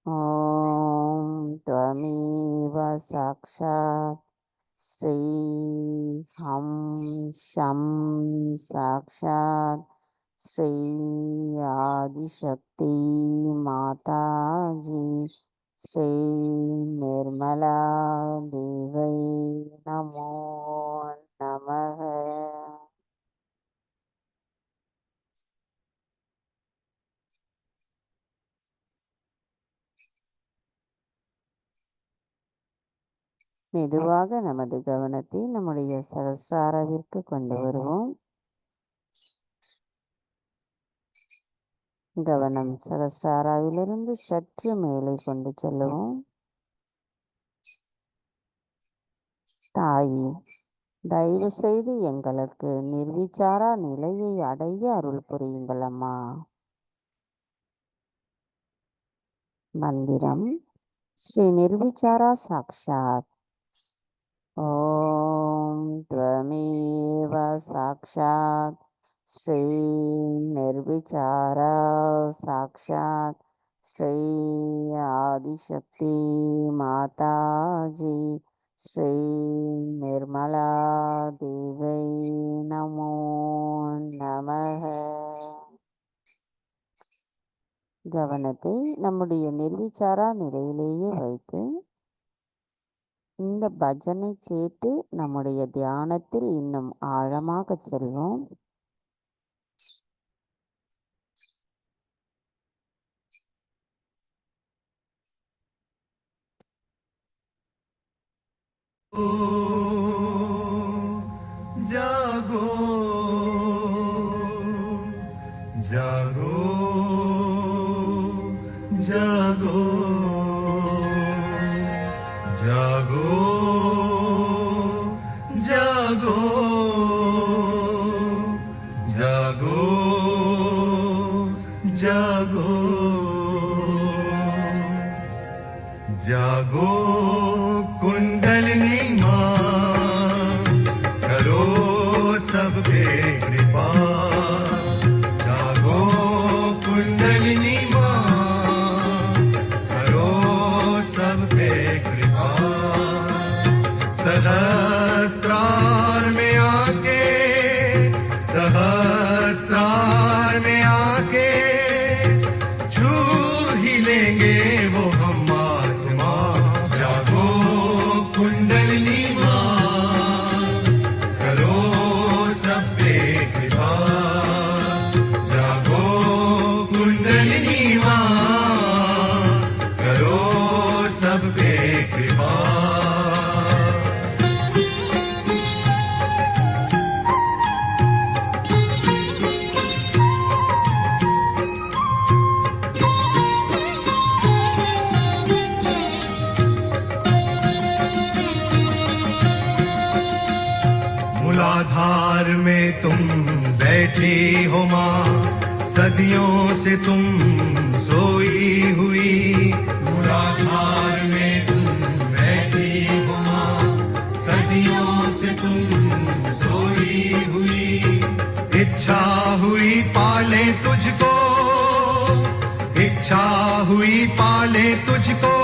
ஓம் த்வமேவ சாக்ஷாத் ஸ்ரீ ஹம் ஷம் சாக்ஷாத் ஸ்ரீ ஆதிசக்தி மாதாஜி ஸ்ரீ நிர்மலா தேவை நமோ நமக. மெதுவாக நமது கவனத்தை நம்முடைய சகஸ்ராராவிற்கு கொண்டு வருவோம். கவனம் சகஸ்ராராவிலிருந்து சற்று மேலே கொண்டு செல்லுவோம். தாயி, தயவு செய்து எங்களுக்கு நிர்விச்சாரா நிலையை அடைய அருள் புரியுங்கள் அம்மா. மந்திரம் ஸ்ரீ நிர்விச்சாரா சாக்ஷாத். ஓம் த்வமேவ சாக்ஷாத் ஸ்ரீ நிர்விச்சாரா சாக்ஷாத் ஸ்ரீ ஆதிசக்தி மாதாஜி ஸ்ரீ நிர்மலா தேவை நமோ நமக. கவனத்தை நம்முடைய நிர்விச்சாரா நிலையிலேயே வைத்து இந்த பஜனை கேட்டு நம்முடைய தியானத்தில் இன்னும் ஆழமாக செல்வோம். जागो जागो जागो जागो जागो जागो जागो जागो कुंडलिनी माँ करो सब पे कृपा। जागो कुंडलिनी माँ करो सब पे कृपा। सहस्त्रार में आके सहस्त्रार में आके छू ही लेंगे वो हम आसमां। जागो कुंडलिनी माँ करो सब पे कृपा। जागो कुंडलिनी माँ करो सब पे कृपा। मूलाधार में तुम बैठी हो माँ, सदियों से तुम सोई हुई। मूलाधार में तुम बैठी हो माँ, सदियों से तुम सोई हुई। इच्छा हुई पाले तुझको, इच्छा हुई पाले तुझको,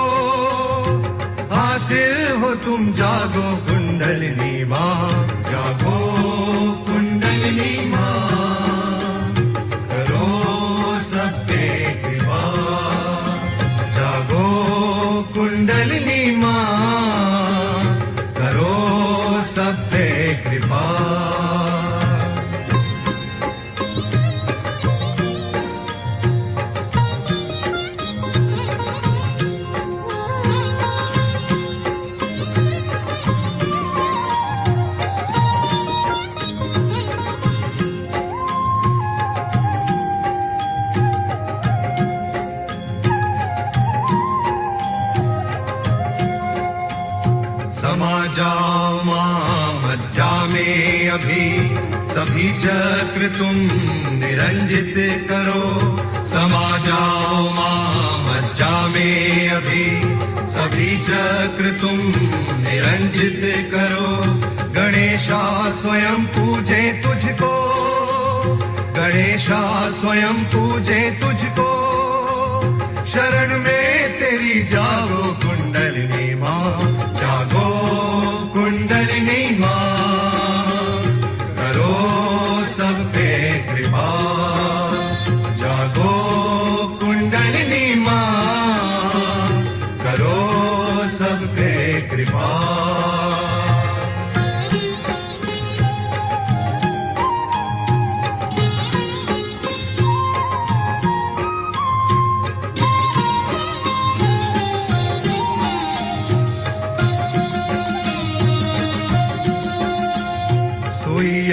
हासिल हो तुम जागो कुंडलिनी माँ, जागो कुंडलिनी माँ, करो सब पे कृपा, जागो कुंडलिनी माँ, करो सब पे कृपा। समा जाओ माँ मज्जा में अभी, सभी चक्र तुम निरंजित करो। समा जाओ माँ मज्जा में अभी, सभी चक्र तुम निरंजित करो। गणेशा स्वयं पूजे तुझको, गणेशा स्वयं पूजे तुझको, शरण में तेरी जागो कुंडलिनी माँ, जागो कुंडलिनी माँ, करो सब पे कृपा, जागो कुंडलिनी माँ, करो सब पे कृपा।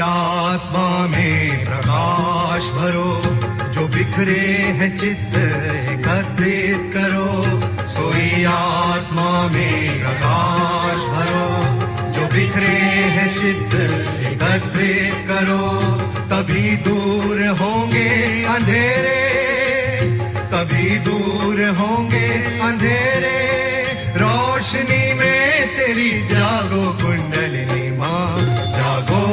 आत्मा में प्रकाश भरो, जो बिखरे हैं चित्त एकत्रित करो। सोई आत्मा में प्रकाश भरो, जो बिखरे हैं चित्त एकत्रित करो। तभी दूर होंगे अंधेरे, तभी दूर होंगे अंधेरे, रोशनी में तेरी जागो कुंडलिनी माँ, जागो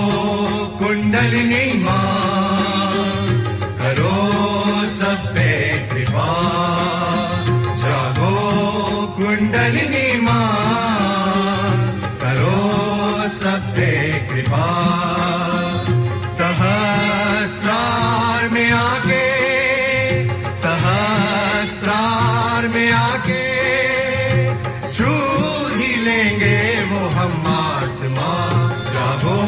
कुंडलिनी माँ, करो सब पे कृपा, जागो कुंडलिनी माँ, करो सब पे कृपा। सहस्त्रार में आके, सहस्त्रार में आके, छू ही लेंगे वो हम आसमां, जागो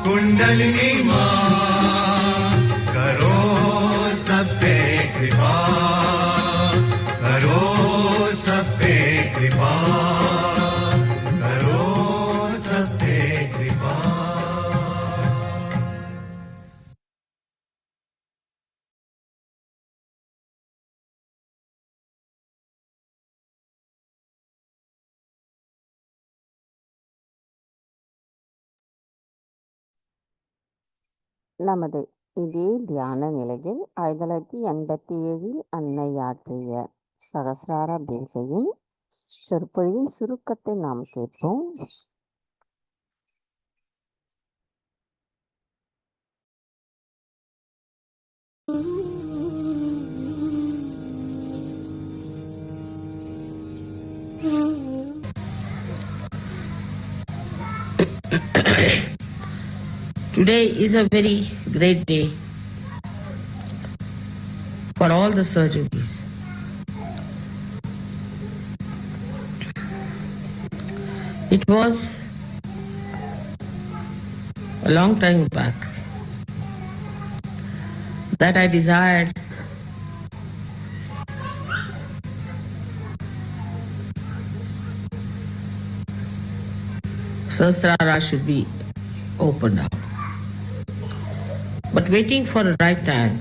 कुंडलिनी माँ, करो सब पे कृपा, करो सब पे कृपा, करो सब पे कृपा। நமது இதே தியான நிலையில் 1987 அன்னை ஆற்றிய சகசிரார பூஜையின் சொற்பொழிவின் சுருக்கத்தை நாம் கேட்போம். Today is a very great day for all the surgeries. It was a long time back that I desired Sahasrara should be opened up. But waiting for the right time,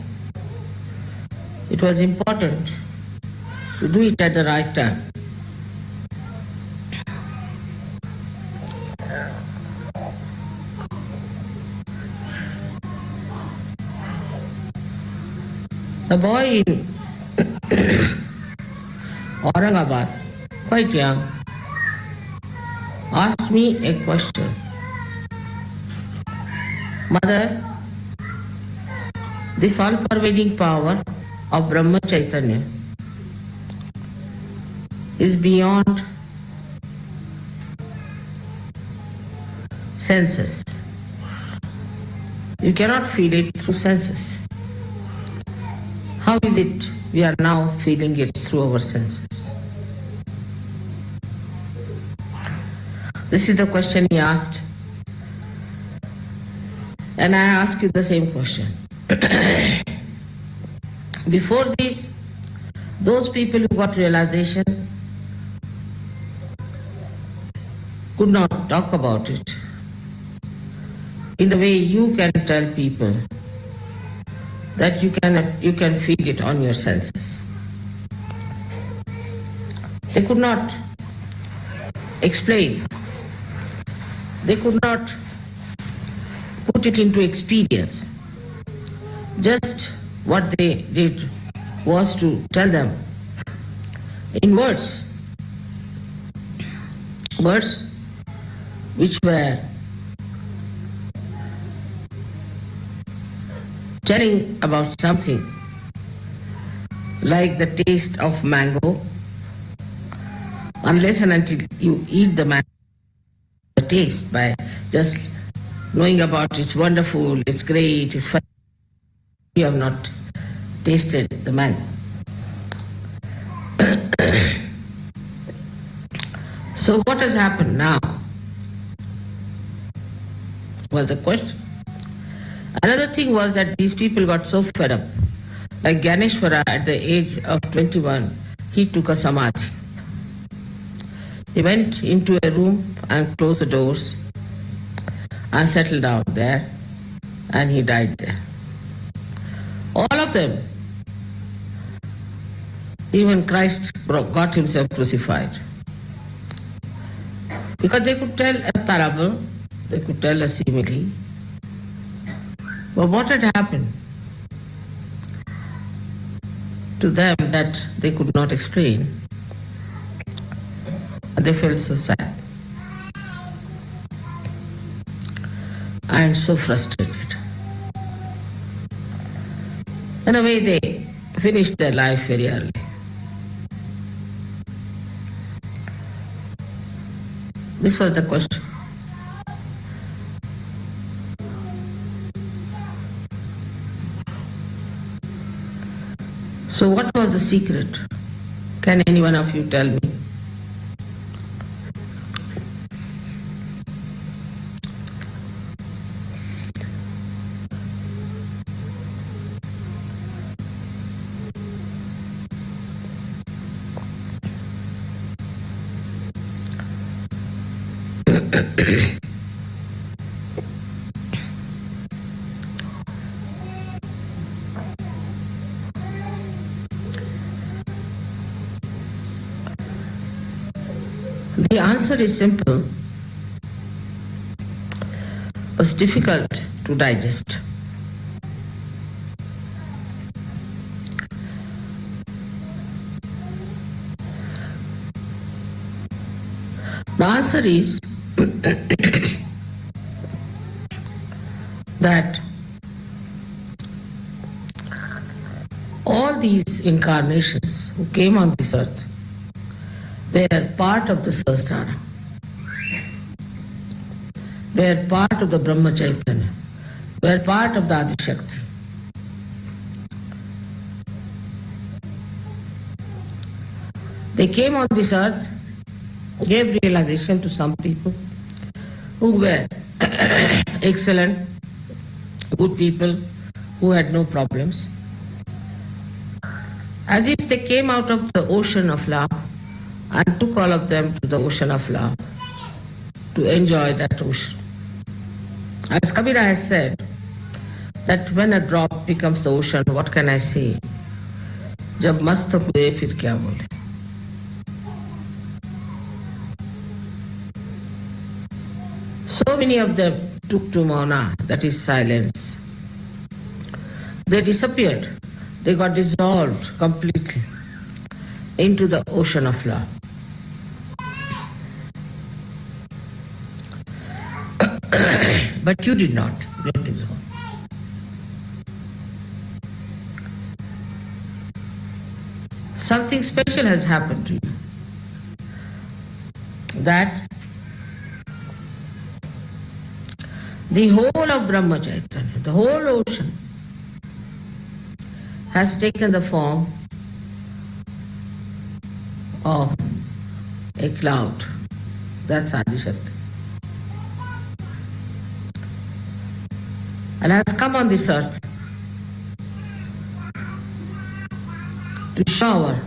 it was important to do it at the right time. The boy in Aurangabad, quite young, asked me a question. Mother, this all-pervading power of Brahma Chaitanya is beyond senses. You cannot feel it through senses. How is it we are now feeling it through our senses? This is the question he asked. And I ask you the same question. Before this, those people who got realization could not talk about it in the way you can tell people that you can feel it on your senses. They could not explain. They could not put it into experience. Just what they did was to tell them in words which were telling about something like the taste of mango. Unless and until you eat the mango, the taste by just knowing about it's wonderful, it's great, it's fun, you have not tasted the mango. So what has happened now? Was the question. Another thing was that these people got so fed up. Like Ganeshwara, at the age of 21, he took a samadhi. He went into a room and closed the doors and settled down there, and he died there. All of them, even Christ got himself crucified. Because they could tell a parable, they could tell a simile. But what had happened to them that they could not explain? They felt so sad and so frustrated. In a way, they finished their life very early. This was the question. So what was the secret? Can any one of you tell me? The answer is simple, but difficult to digest. The answer is that all these incarnations who came on this earth were part of the Sahasrara. They are part of the Brahma Chaitanya. They are part of the Adi Shakti. They came on this earth, gave realization to some people who were excellent, good people, who had no problems. As if they came out of the ocean of love and took all of them to the ocean of love to enjoy that ocean. As Kabira has said, that when a drop becomes the ocean, what can I say? Jab mast hue fir kya bole? So many of them took to mauna, that is silence. They disappeared they got dissolved completely into the ocean of love. But you did not get dissolved. Something special has happened to you. That the whole of Brahma Chaitanya, the whole ocean, has taken the form of a cloud. That's Adishakti. And has come on this earth to shower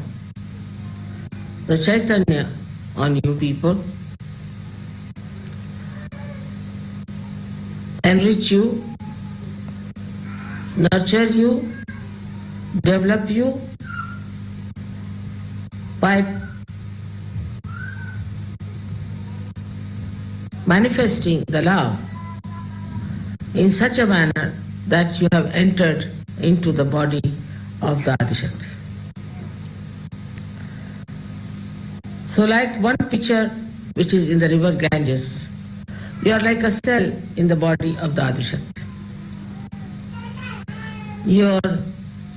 the Chaitanya on you people, enrich you, nurture you, develop you by manifesting the love in such a manner that you have entered into the body of the Adishakti. So like one picture which is in the river Ganges, you are like a cell in the body of the Adishakti. Your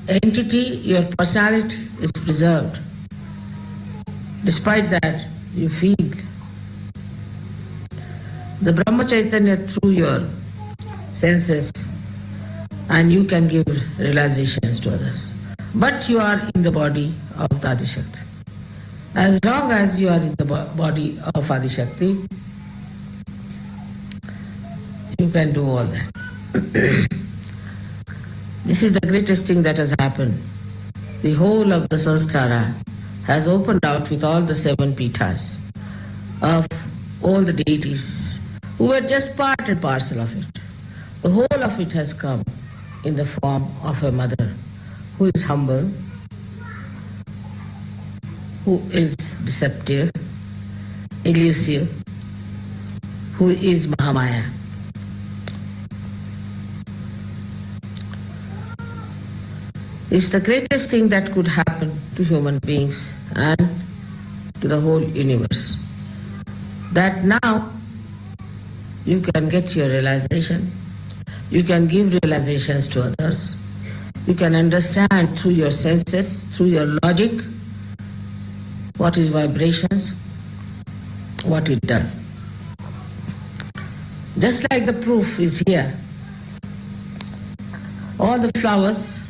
entity, your personality is preserved. Despite that, you feel the Brahma Chaitanya through your senses, and you can give realizations to others. But you are in the body of the Adishakti. As long as you are in the body of Adishakti, you can do all that. This is the greatest thing that has happened. The whole of the Sahasrara has opened out with all the 7 pithas of all the deities who were just part and parcel of it. The whole of it has come in the form of a mother who is humble, who is deceptive, elusive, who is Mahamaya. It's the greatest thing that could happen to human beings and to the whole universe. That now you can get your realization, you can give realizations to others, you can understand through your senses, through your logic, what is vibrations, what it does. Just like the proof is here. All the flowers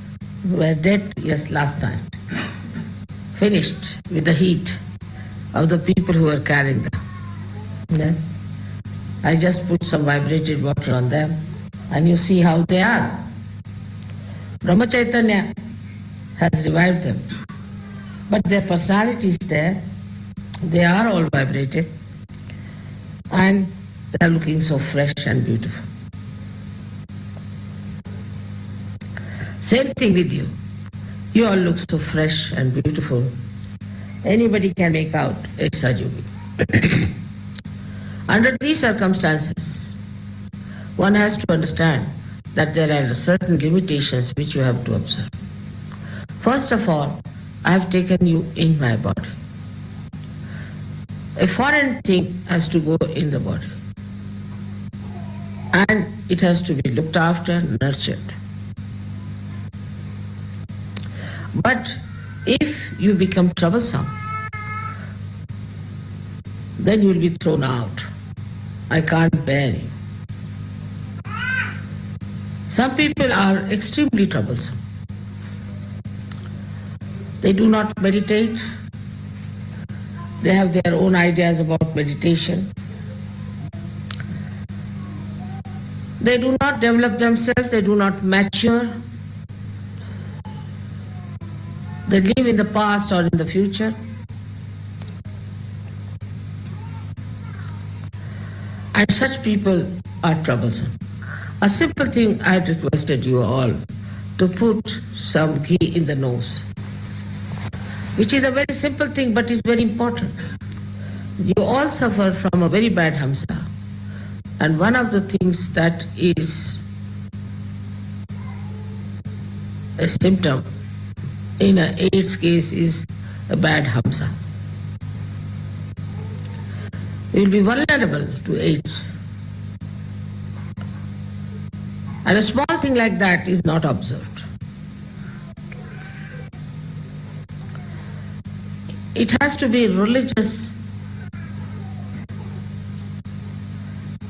were dead last night, finished with the heat of the people who were carrying them. Then I just put some vibrated water on them and you see how they are. Brahma Chaitanya has revived them. But their personality is there. They are all vibrated and they are looking so fresh and beautiful. Same thing with you. You all look so fresh and beautiful. Anybody can make out a Sahaja. Under these circumstances, one has to understand that there are certain limitations which you have to observe. First of all, I have taken you in my body. A foreign thing has to go in the body. And it has to be looked after, nurtured. But if you become troublesome, then you will be thrown out. I can't bear you. Some people are extremely troublesome. They do not meditate. They have their own ideas about meditation. They do not develop themselves, they do not mature. They live in the past or in the future. And such people are troublesome. A simple thing I had requested you all to put some ghee in the nose, which is a very simple thing but is very important. You all suffer from a very bad hamsa, and one of the things that is a symptom in an AIDS case is a bad Hamsa. You will be vulnerable to AIDS. And a small thing like that is not observed. It has to be religious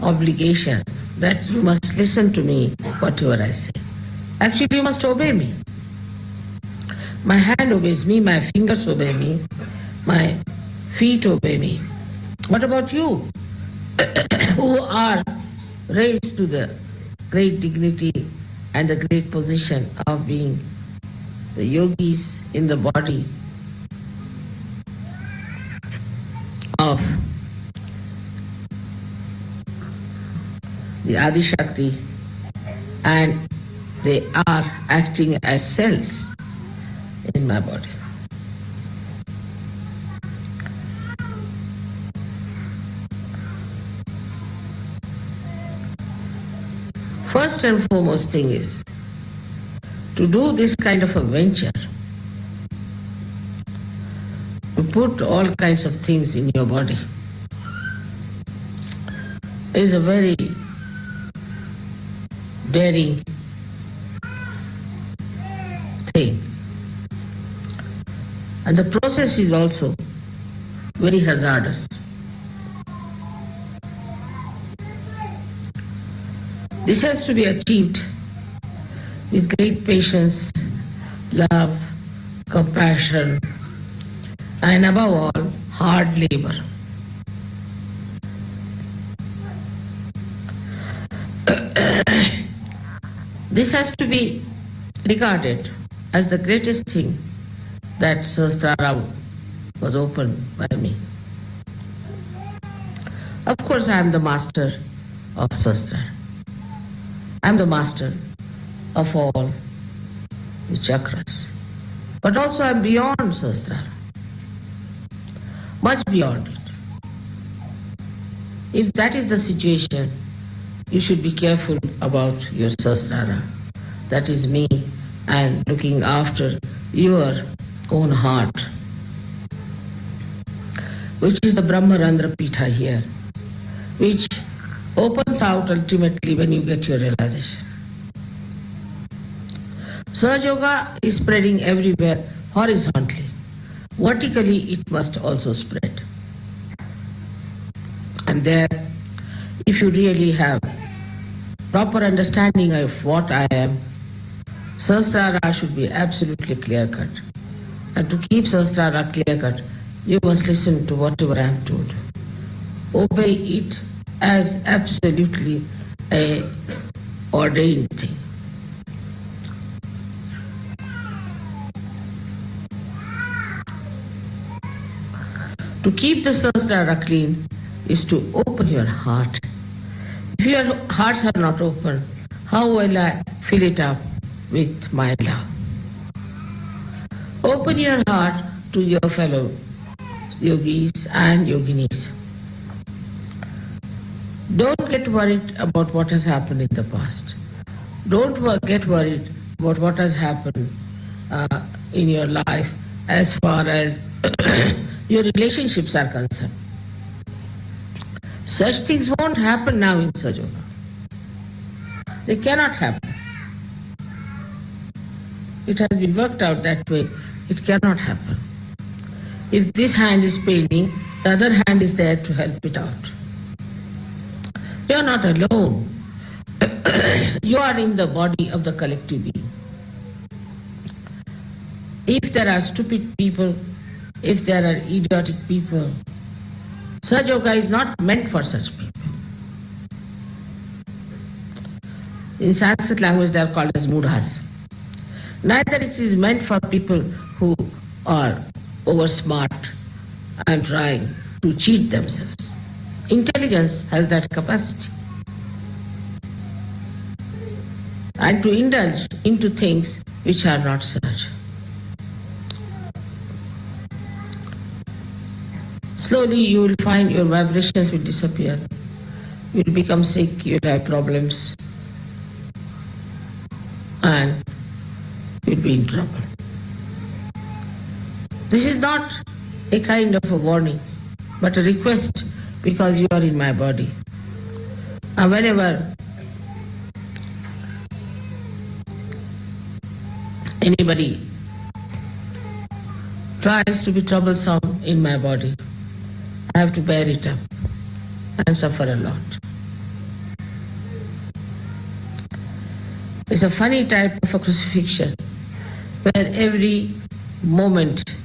obligation that you must listen to me, whatever I say. Actually, you must obey me. My hand obeys me, my fingers obey me, my feet obey me. What about you, who are raised to the great dignity and the great position of being the yogis in the body of the Adi Shakti, and they are acting as cells in my body. First and foremost thing is to do this kind of a venture, to put all kinds of things in your body, is a very daring thing. And the process is also very hazardous. This has to be achieved with great patience, love, compassion, and above all, hard labor. This has to be regarded as the greatest thing that Sahasrara was opened by me. Of course, I am the master of Sahasrara. I am the master of all the chakras. But also I am beyond Sahasrara, much beyond it. If that is the situation, you should be careful about your Sahasrara. That is me, and looking after your own heart, which is the Brahmarandra Pitha here, which opens out ultimately when you get your realization. Sahaja Yoga is spreading everywhere horizontally. Vertically, it must also spread. And there, if you really have proper understanding of what I am, Sahasrara should be absolutely clear-cut. And to keep Sahasrara clear-cut, you must listen to whatever I am told. Obey it as absolutely a ordained thing. To keep the Sahasrara clean is to open your heart. If your hearts are not open, how will I fill it up with my love? Open your heart to your fellow yogis and yoginis. Don't get worried about what has happened in the past. Don't get worried about what has happened in your life as far as your relationships are concerned. Such things won't happen now in Sahaja Yoga. They cannot happen. It has been worked out that way. It cannot happen. If this hand is paining, the other hand is there to help it out. You are not alone. You are in the body of the collective being. If there are stupid people, if there are idiotic people, Sahaja Yoga is not meant for such people. In Sanskrit language they are called as mudhas. Neither it is meant for people who are over smart and trying to cheat themselves. Intelligence has that capacity. And to indulge into things which are not such. Slowly you will find your vibrations will disappear. You will become sick, you will have problems, and you will be in trouble. This is not a kind of a warning, but a request, because you are in my body. And whenever anybody tries to be troublesome in my body, I have to bear it up and suffer a lot. It's a funny type of a crucifixion, where every moment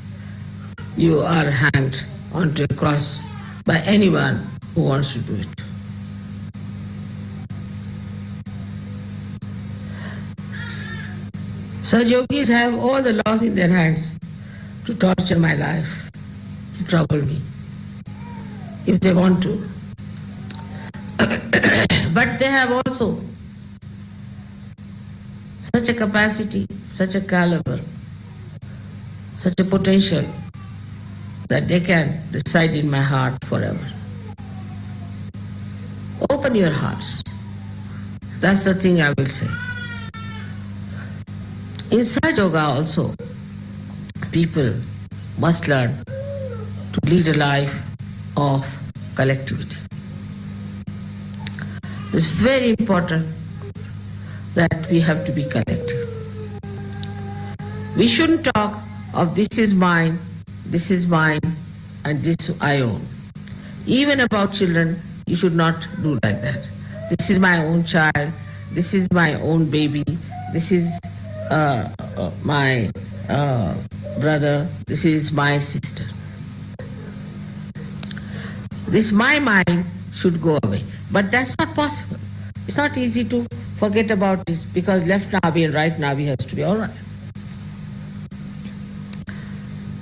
you are hanged onto a cross by anyone who wants to do it. Such yogis have all the laws in their hands to torture my life, to trouble me, if they want to. But they have also such a capacity, such a caliber, such a potential, that they can reside in my heart forever. Open your hearts. That's the thing I will say. In Sahaja Yoga also, people must learn to lead a life of collectivity. It's very important that we have to be collective. We shouldn't talk of this is mine, and this I own. Even about children, you should not do like that. This is my own child, this is my own baby, this is my brother, this is my sister. This my mind should go away. But that's not possible. It's not easy to forget about this, because left Nabi and right Nabi has to be all right.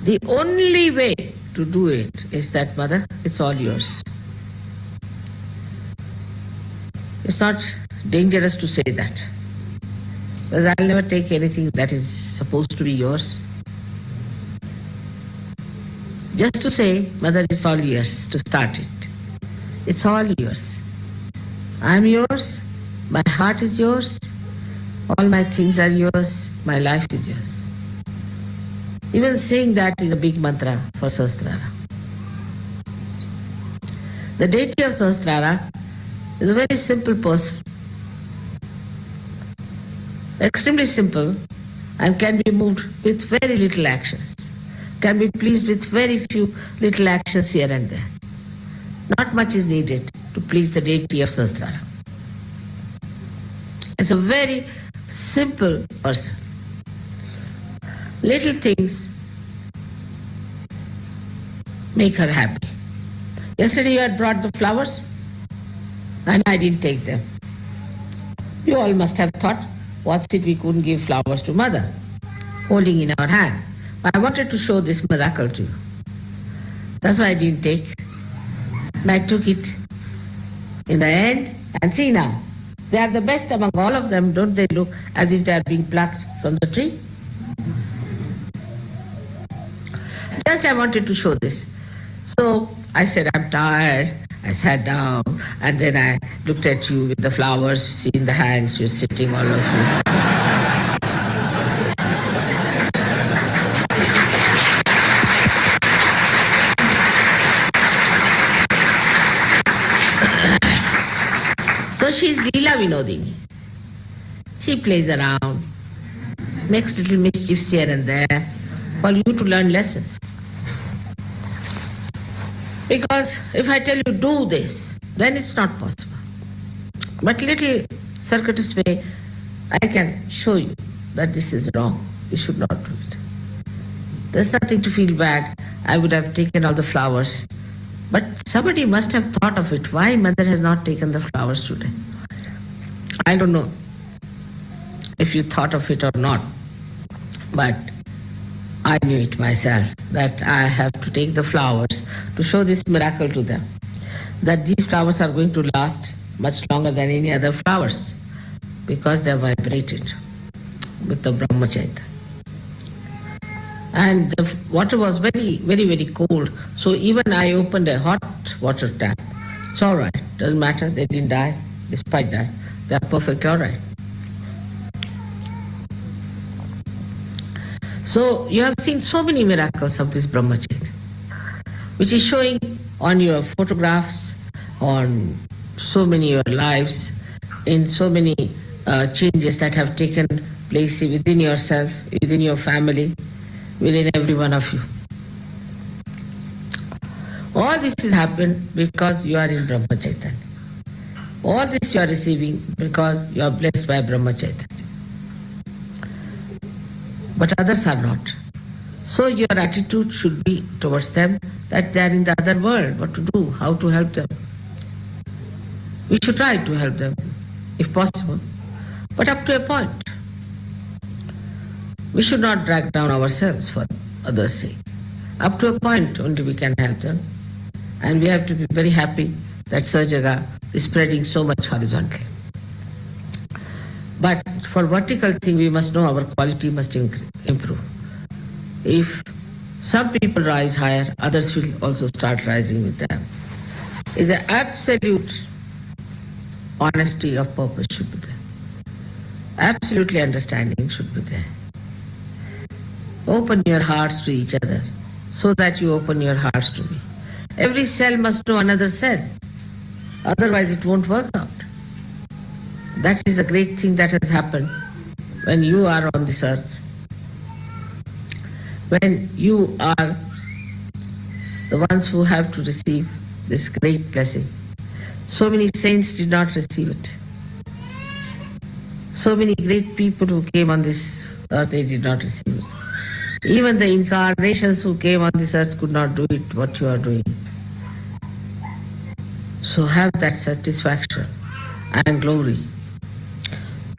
The only way to do it is that, Mother, it's all yours. It's not dangerous to say that, because I'll never take anything that is supposed to be yours. Just to say, Mother, it's all yours, to start it. It's all yours. I'm yours, my heart is yours, all my things are yours, my life is yours. Even saying that is a big mantra for Sahasrara. The deity of Sahasrara is a very simple person, extremely simple, and can be moved with very little actions, can be pleased with very few little actions here and there. Not much is needed to please the deity of Sahasrara. It's a very simple person. Little things make her happy. Yesterday you had brought the flowers and I didn't take them. You all must have thought, what's it we couldn't give flowers to Mother, holding in our hand. But I wanted to show this miracle to you. That's why I didn't take. And I took it in the end, and see now, they are the best among all of them. Don't they look as if they are being plucked from the tree? Just I wanted to show this. So I said, I'm tired. I sat down, and then I looked at you with the flowers, see in the hands, you're sitting, all of you. So she's Leela Vinodini. She plays around, makes little mischiefs here and there for you to learn lessons. Because if I tell you do this, then it's not possible. But little circuitous way, I can show you that this is wrong. You should not do it. There's nothing to feel bad. I would have taken all the flowers. But somebody must have thought of it. Why Mother has not taken the flowers today? I don't know if you thought of it or not. But I knew it myself, that I have to take the flowers to show this miracle to them, that these flowers are going to last much longer than any other flowers, because they are vibrated with the Brahmacharya. And the water was very, very, very cold, so even I opened a hot water tap. It's all right, doesn't matter, they didn't die, despite that, they're perfectly all right. So you have seen so many miracles of this Brahmacharya, which is showing on your photographs, on so many your lives, in so many changes that have taken place within yourself, within your family, within every one of you. All this has happened because you are in Brahma Chaitanya. All this you are receiving because you are blessed by Brahma Chaitanya. But others are not. So your attitude should be towards them that they are in the other world, what to do, how to help them. We should try to help them, if possible, but up to a point. We should not drag down ourselves for others' sake. Up to a point only we can help them. And we have to be very happy that Sahajaga is spreading so much horizontally. But for vertical thing, we must know our quality must improve. If some people rise higher, others will also start rising with them. It's an absolute honesty of purpose should be there. Absolutely understanding should be there. Open your hearts to each other so that you open your hearts to me. Every cell must know another cell. Otherwise it won't work out. That is a great thing that has happened when you are on this earth. When you are the ones who have to receive this great blessing. So many saints did not receive it. So many great people who came on this earth, they did not receive it. Even the incarnations who came on this earth could not do it, what you are doing. So have that satisfaction and glory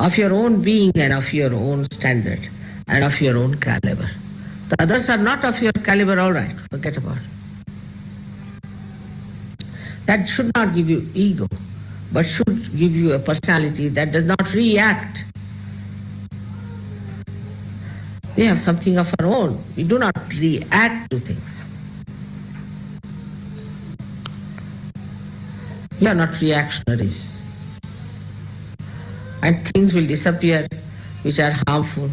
of your own being and of your own standard and of your own caliber. The others are not of your caliber, all right, forget about it. That should not give you ego, but should give you a personality that does not react. We have something of our own. We do not react to things. We are not reactionaries. And things will disappear which are harmful.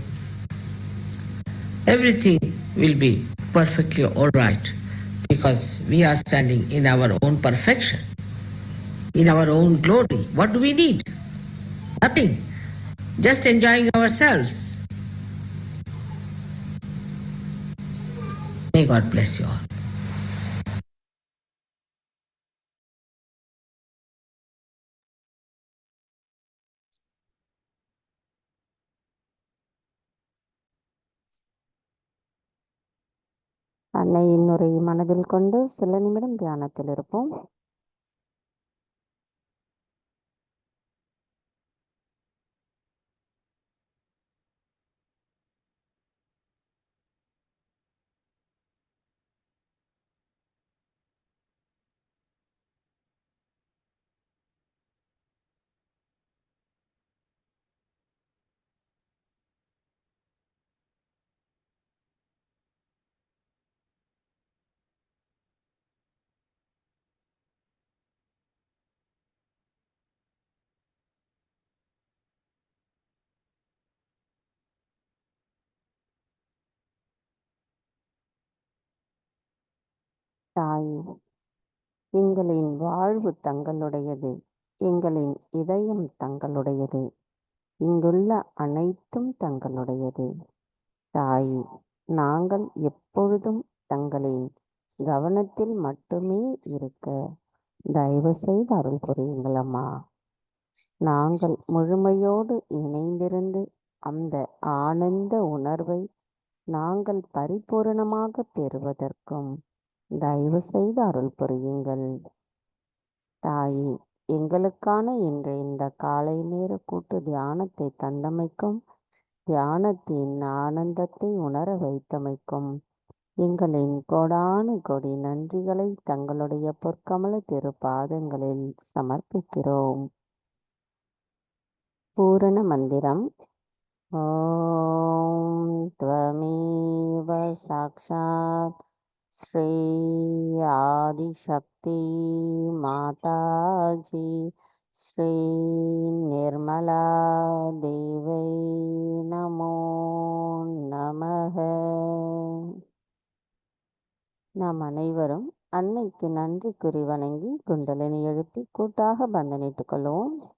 Everything will be perfectly all right because we are standing in our own perfection, in our own glory. What do we need? Nothing. Just enjoying ourselves. May God bless you all. அன்னையின் உரை மனதில் கொண்டு சில நிமிடம் தியானத்தில் இருப்போம். தாய், எங்களின் வாழ்வு தங்களுடையது, எங்களின் இதயம் தங்களுடையது, இங்குள்ள அனைத்தும் தங்களுடையது. தாய், நாங்கள் எப்பொழுதும் தங்களின் கவனத்தில் மட்டுமே இருக்க தயவு செய்து அருள் புரியுங்கள் அம்மா. நாங்கள் முழுமையோடு இணைந்திருந்து அந்த ஆனந்த உணர்வை நாங்கள் பரிபூரணமாக பெறுவதற்கும் தயவு செய்து அருள் புரியுங்கள். தாயே, எங்களுக்கான இன்றைய இந்த காலை நேர கூட்டு தியானத்தை தந்தமைக்கும், தியானத்தின் ஆனந்தத்தை உணர வைத்தமைக்கும் எங்களின் கோடானு கோடி நன்றிகளை தங்களுடைய பொற்கமல திருப்பாதங்களில் சமர்ப்பிக்கிறோம். பூரண மந்திரம். ஓம் த்வமேவ சாக்ஷாத் ஸ்ரீ ஆதிசக்தி மாதாஜி ஸ்ரீ நிர்மலா தேவை நமோ நமக. நாம் அனைவரும் அன்னைக்கு நன்றி கூறி வணங்கி குண்டலினி எழுப்பி கூட்டாக பந்தனிட்டுக் கொள்வோம்.